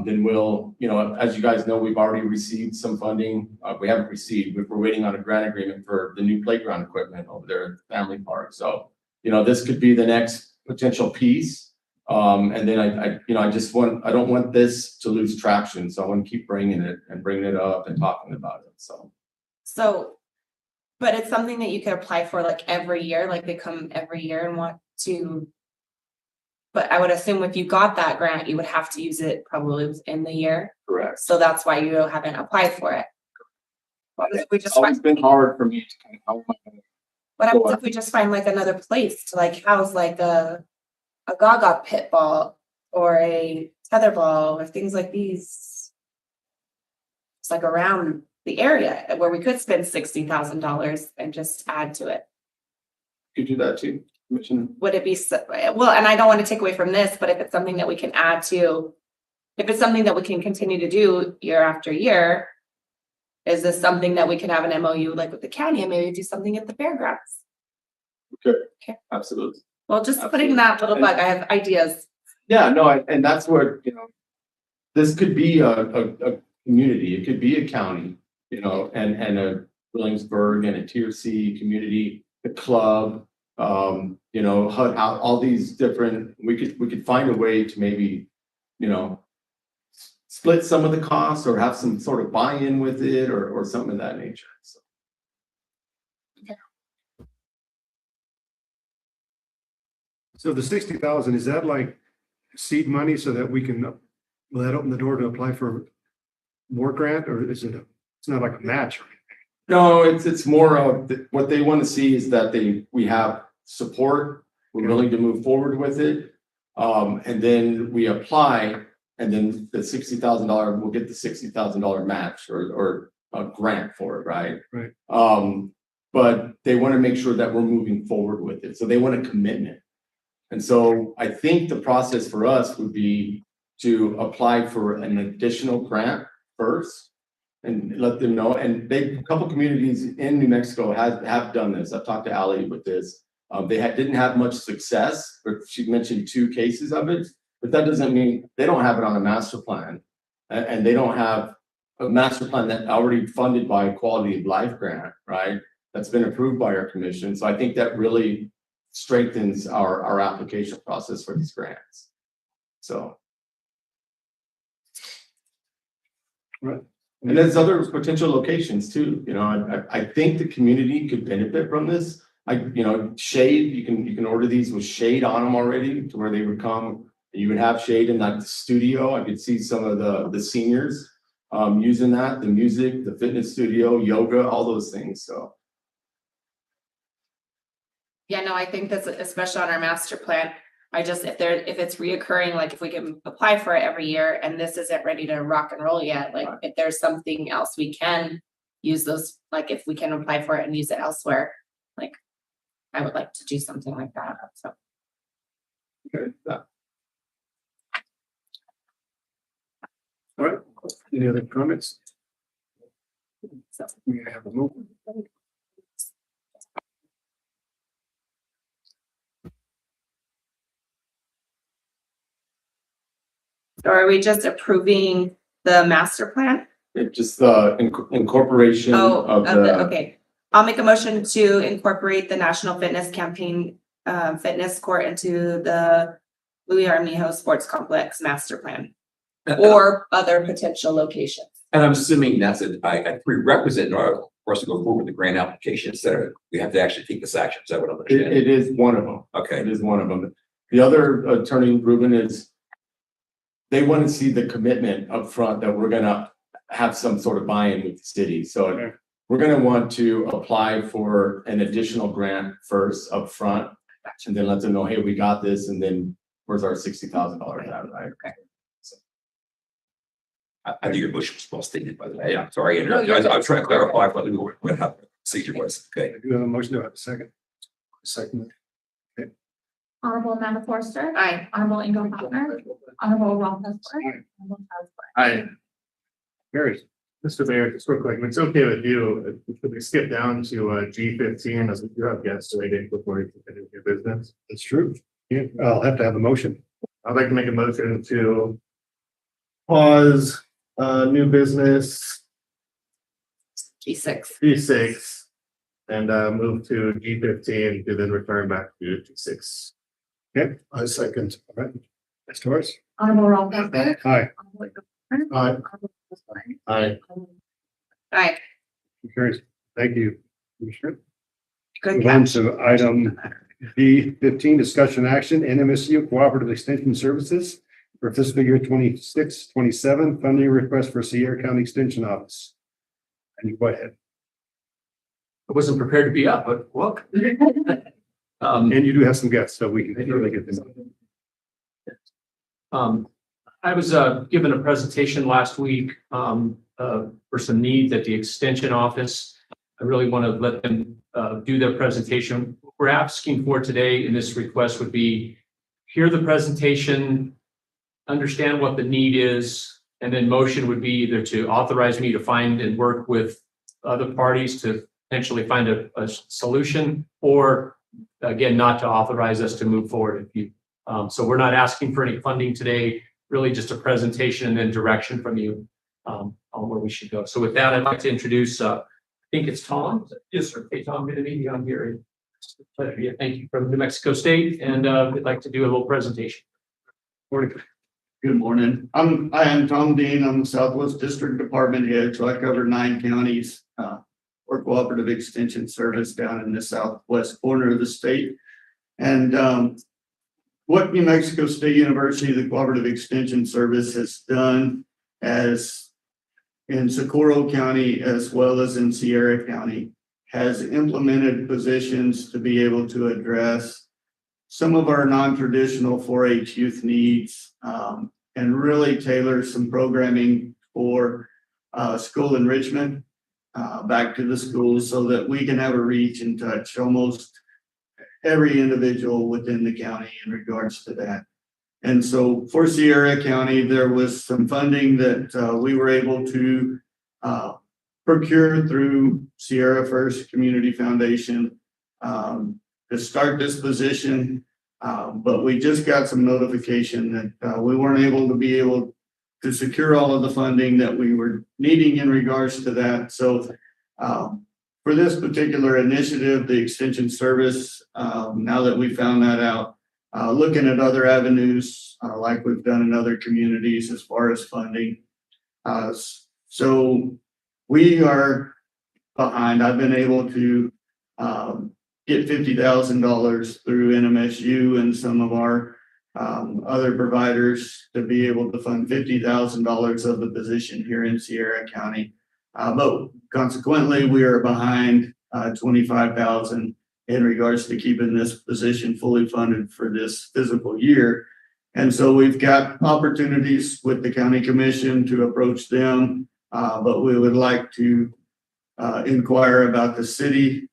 then we'll, you know, as you guys know, we've already received some funding. We haven't received, we're waiting on a grant agreement for the new playground equipment over there at Family Park. So, you know, this could be the next potential piece. And then I don't want this to lose traction. So I want to keep bringing it up and talking about it. So, But it's something that you could apply for like every year, like they come every year and want to. But I would assume if you got that grant, you would have to use it probably within the year. Correct. So that's why you haven't applied for it. It's always been hard for me to kind of help. What happens if we just find like another place to like house like a Gaga pit ball or a tetherball or things like these? It's like around the area where we could spend $60,000 and just add to it. You do that too. Commissioner? would it be, well, and I don't want to take away from this, but if it's something that we can add to, if it's something that we can continue to do year after year, is this something that we can have an MOU like with the county and maybe do something at the fairgrounds? Okay, absolutely. Well, just putting that little bug, I have ideas. Yeah, no, and that's where, this could be a community, it could be a county, and a Williamsburg and a tier C community, the club, HUD, all these different, we could find a way to maybe, split some of the costs or have some sort of buy-in with it or something of that nature. So. So the 60,000, is that like seed money so that we can, will that open the door to apply for more grant, or is it, it's not like a match? No, it's more of what they want to see is that we have support, we're willing to move forward with it. And then we apply, and then the $60,000, we'll get the $60,000 match or a grant for it, right? Right. But they want to make sure that we're moving forward with it. So they want a commitment. And so I think the process for us would be to apply for an additional grant first and let them know. And a couple communities in New Mexico have done this. I've talked to Allie with this. They didn't have much success, but she mentioned 2 cases of it. But that doesn't mean they don't have it on a master plan, and they don't have a master plan that already funded by a quality of life grant, right? That's been approved by our commission. So I think that really strengthens our application process for these grants. So. Right. And there's other potential locations too. I think the community could benefit from this. Shade, you can order these with shade on them already to where they would come. You would have shade in that studio. I could see some of the seniors using that, the music, the fitness studio, yoga, all those things. So. Yeah, no, I think that's especially on our master plan. If it's reoccurring, like if we can apply for it every year and this isn't ready to rock and roll yet, like if there's something else we can use those, like if we can apply for it and use it elsewhere, like I would like to do something like that. So. Okay. All right. Any other comments? So. We have a move. Or are we just approving the master plan? It's just the incorporation of the. Okay. I'll make a motion to incorporate the National Fitness Campaign fitness court into the Louis Armijo Sports Complex master plan or other potential locations. And I'm assuming that's a prerequisite in order for us to go forward with the grant application, instead we have to actually take this action. Is that what I'm understanding? It is one of them. Okay. It is one of them. The other attorney, Ruben, is they want to see the commitment up front that we're gonna have some sort of buy-in with the city. So we're gonna want to apply for an additional grant first up front, and then let them know, hey, we got this, and then where's our $60,000 out, right? Okay. So. I think your motion was well stated, by the way. I'm sorry. No, I was trying to clarify what the procedure was. Okay. I do have a motion to have a second. Second. Honorable Amanda Forster. Aye. Honorable Ingo Hofner. Honorable Ralph Esper. Hi. Mary, Mr. Mayor, just real quick, if it's okay with you, could we skip down to G15 as we do have guests waiting before we continue your business? That's true. Yeah, I'll have to have a motion. I'd like to make a motion to pause new business G6 and move to G15 to then return back to G6. Okay, I second. All right. Ms. Torres? Honorable Ralph Esper. Aye. Aye. Aye. Aye. Carries. Thank you, Commissioner. Good Move on catch. to item B15, discussion action, NMSU Cooperative Extension Services for fiscal year 26-27, funding request for Sierra County Extension Office. And you go ahead. I wasn't prepared to be up, but welcome. And you do have some guests, so we can really get them. I was given a presentation last week for some needs at the extension office. I really want to let them do their presentation. we're asking for today in this request would be hear the presentation, understand what the need is, and then motion would be either to authorize me to find and work with other parties to potentially find a solution, or again, not to authorize us to move forward. If you, so we're not asking for any funding today, really just a presentation and then direction from you on where we should go. So with that, I'd like to introduce, I think it's Tom. Yes, sir. Hey, Tom, good to meet you. I'm here. It's a pleasure. Yeah, thank you, from New Mexico State, and we'd like to do a little presentation. Morning. Good morning. I am Tom Dean. I'm the Southwest District Department Head, so I cover 9 counties for Cooperative Extension Service down in the southwest corner of the state. And what New Mexico State University, the Cooperative Extension Service, has done as in Socorro County as well as in Sierra County, has implemented positions to be able to address some of our non-traditional 4-H youth needs, and really tailor some programming for school enrichment back to the schools so that we can have a reach and touch almost every individual within the county in regards to that. And so for Sierra County, there was some funding that we were able to procure through Sierra First Community Foundation to start this position. But we just got some notification that we weren't able to secure all of the funding that we were needing in regards to that. So for this particular initiative, the Extension Service, now that we found that out, looking at other avenues like we've done in other communities as far as funding. So we are behind. I've been able to get $50,000 through NMSU and some of our other providers to be able to fund $50,000 of the position here in Sierra County. But consequently, we are behind $25,000 in regards to keeping this position fully funded for this fiscal year. And so we've got opportunities with the county commission to approach them, but we would like to inquire about the city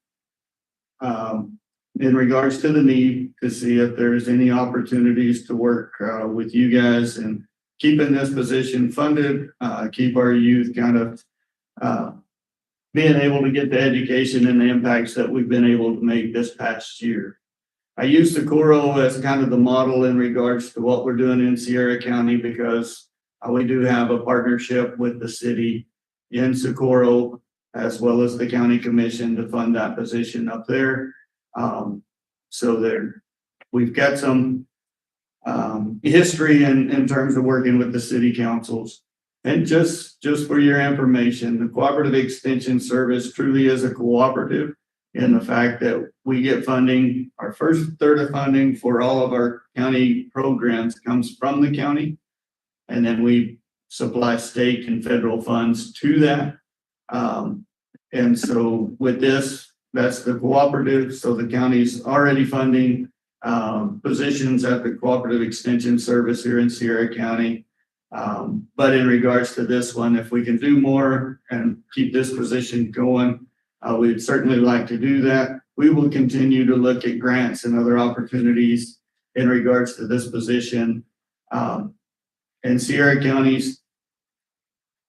in regards to the need to see if there's any opportunities to work with you guys and keeping this position funded, keep our youth kind of being able to get the education and the impacts that we've been able to make this past year. I use Socorro as kind of the model in regards to what we're doing in Sierra County because we do have a partnership with the city in Socorro as well as the county commission to fund that position up there. So there, we've got some history in terms of working with the city councils. And just for your information, the Cooperative Extension Service truly is a cooperative in the fact that we get funding. Our first third of funding for all of our county programs comes from the county. And then we supply state and federal funds to that. And so with this, that's the cooperative. So the county's already funding positions at the Cooperative Extension Service here in Sierra County. But in regards to this one, if we can do more and keep this position going, we'd certainly like to do that. We will continue to look at grants and other opportunities in regards to this position. And Sierra County's,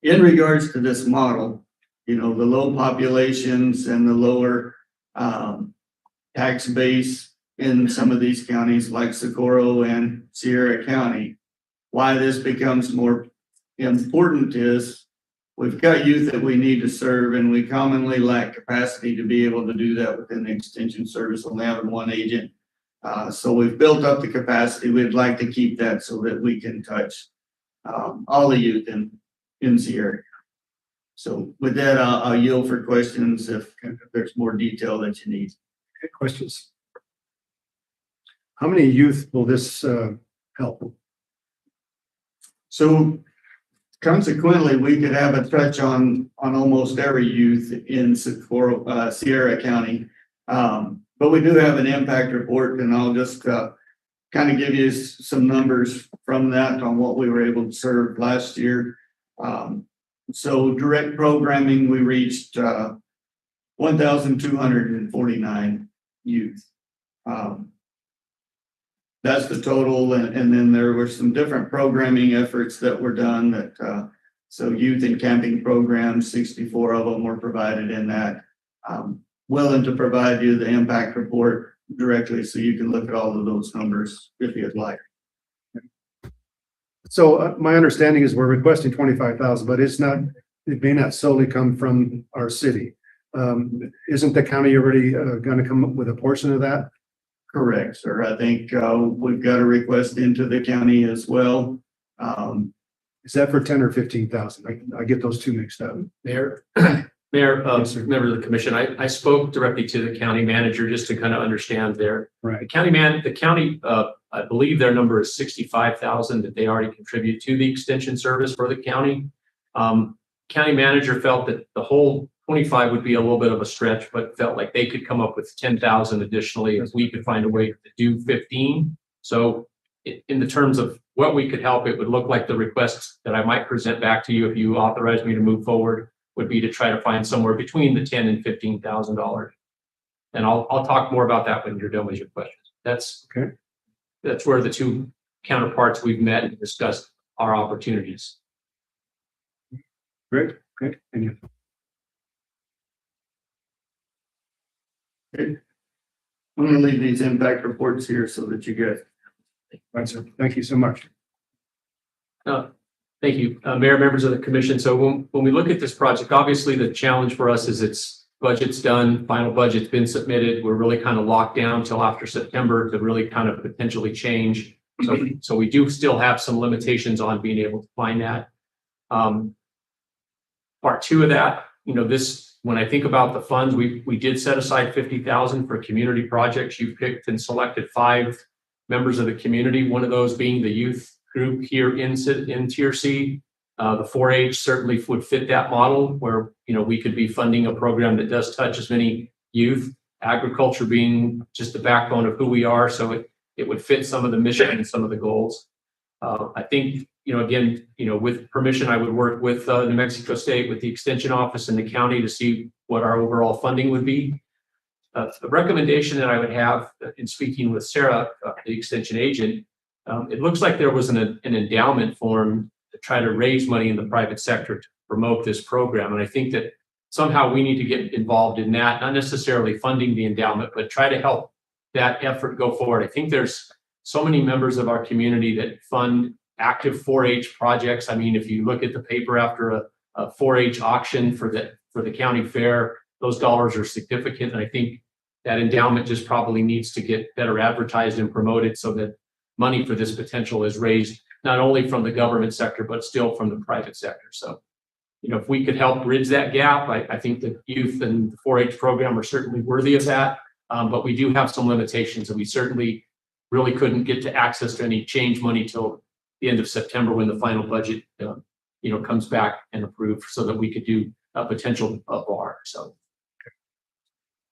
in regards to this model, you know, the low populations and the lower tax base in some of these counties like Socorro and Sierra County. Why this becomes more important is we've got youth that we need to serve, and we commonly lack capacity to be able to do that within the Extension Service, only having one agent. So we've built up the capacity. We'd like to keep that so that we can touch all the youth in Sierra. So with that, I'll yield for questions if there's more detail that you need. Okay, questions? How many youth will this help? So consequently, we could have a touch on almost every youth in Socorro, Sierra County. But we do have an impact report, and I'll just kind of give you some numbers from that on what we were able to serve last year. So direct programming, we reached 1,249 youth. That's the total, and then there were some different programming efforts that were done that, so youth and camping programs, 64 of them were provided in that. Willing to provide you the impact report directly so you can look at all of those numbers if you'd like. So my understanding is we're requesting 25,000, but it may not solely come from our city. Isn't the county already going to come up with a portion of that? Correct, sir. I think we've got a request into the county as well. Is that for 10 or 15,000? I get those two mixed up. Mayor, members of the commission, I spoke directly to the county manager just to kind of understand Right. the county, I believe their number is 65,000 that they already contribute to the extension service for the county. County manager felt that the whole 25 would be a little bit of a stretch, but felt like they could come up with 10,000 additionally if we could find a way to do 15. So in the terms of what we could help, it would look like the request that I might present back to you if you authorize me to move forward would be to try to find somewhere between the $10,000 and $15,000. And I'll talk more about that when you're done with your questions. That's where the two counterparts we've met and discussed our opportunities. Great. Okay. And you? Okay. I'm gonna leave these impact reports here so that you get. Right, sir. Thank you so much. Thank you, Mayor, members of the commission. So when we look at this project, obviously the challenge for us is its budget's done, final budget's been submitted. We're really kind of locked down till after September to really kind of potentially change. So we do still have some limitations on being able to find that. Part two of that, when I think about the funds, we did set aside 50,000 for community projects. You picked and selected 5 members of the community, one of those being the youth group here in Tier C. The 4-H certainly would fit that model where, we could be funding a program that does touch as many youth, agriculture being just the backbone of who we are. So it would fit some of the mission and some of the goals. I think, again, with permission, I would work with New Mexico State, with the Extension Office and the county to see what our overall funding would be. The recommendation that I would have in speaking with Sarah, the extension agent, it looks like there was an endowment form to try to raise money in the private sector to promote this program. And I think that somehow we need to get involved in that, not necessarily funding the endowment, but try to help that effort go forward. I think there's so many members of our community that fund active 4-H projects. I mean, if you look at the paper after a 4-H auction for the county fair, those dollars are significant. And I think that endowment just probably needs to get better advertised and promoted so that money for this potential is raised, not only from the government sector, but still from the private sector. So, if we could help bridge that gap, I think the youth and the 4-H program are certainly worthy of that. But we do have some limitations, and we certainly really couldn't get to access to any change money till the end of September when the final budget, comes back and approved so that we could do a potential bar. So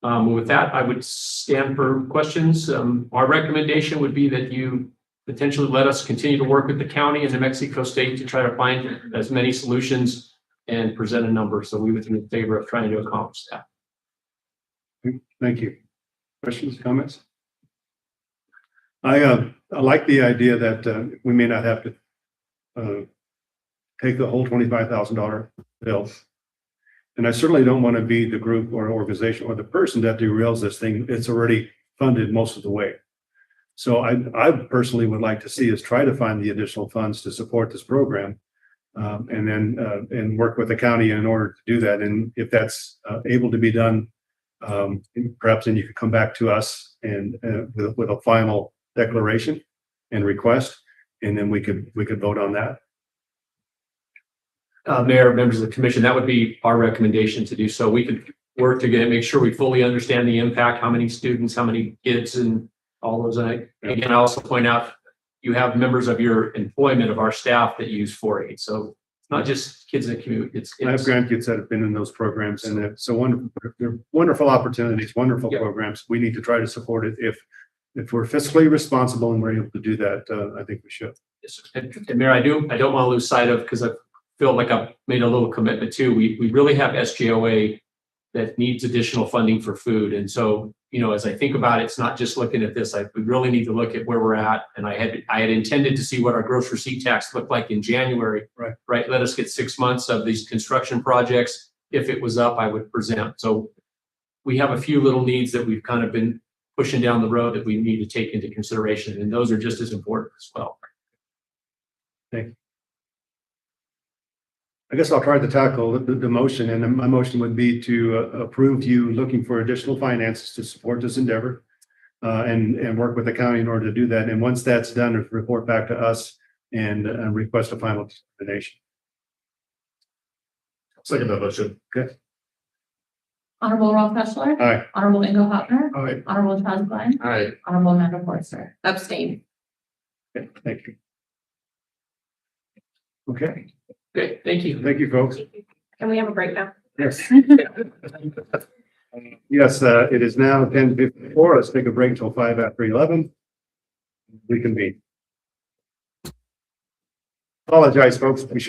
with that, I would stand for questions. Our recommendation would be that you potentially let us continue to work with the county and New Mexico State to try to find as many solutions and present a number. So we would be in favor of trying to accomplish that. Thank you. Questions, comments? I like the idea that we may not have to take the whole $25,000 bill. And I certainly don't want to be the group or organization or the person that derails this thing. It's already funded most of the way. So I personally would like to see us try to find the additional funds to support this program, and then and work with the county in order to do that. And if that's able to be done, perhaps then you could come back to us and with a final declaration and request, and then we could vote on that. Mayor, members of the commission, that would be our recommendation to do so. We could work together, make sure we fully understand the impact, how many students, how many kids, and all those. And again, I also point out you have members of your employment of our staff that use 4-H. So it's not just kids in the community. I have grandkids that have been in those programs, and it's so wonderful. They're wonderful opportunities, wonderful programs. We need to try to support it. If we're fiscally responsible and we're able to do that, I think we should. Yes, and Mayor, I don't want to lose sight of, because I feel like I've made a little commitment too. We really have SGOA that needs additional funding for food. And so, you know, as I think about it, it's not just looking at this, we really need to look at where we're at. And I had intended to see what our gross receipt tax looked like in January. Right. Let us get 6 months of these construction projects. If it was up, I would present. So we have a few little needs that we've kind of been pushing down the road that we need to take into consideration. And those are just as important as well. Thank you. I guess I'll try to tackle the motion, and my motion would be to approve you looking for additional finances to support this endeavor and work with the county in order to do that. And once that's done, report back to us and request a final determination. Second that motion. Okay. Honorable Ralph Peschler. Aye. Honorable Ingo Hopner. Aye. Honorable Chaz Klein. Aye. Honorable Amanda Forster. Abstain. Okay, thank you. Okay, Okay, thank you. thank you, folks. Can we have a break now? Yes. Yes, it is now 10:54. Let's take a break till 11:05. We convene. Apologize, folks. We should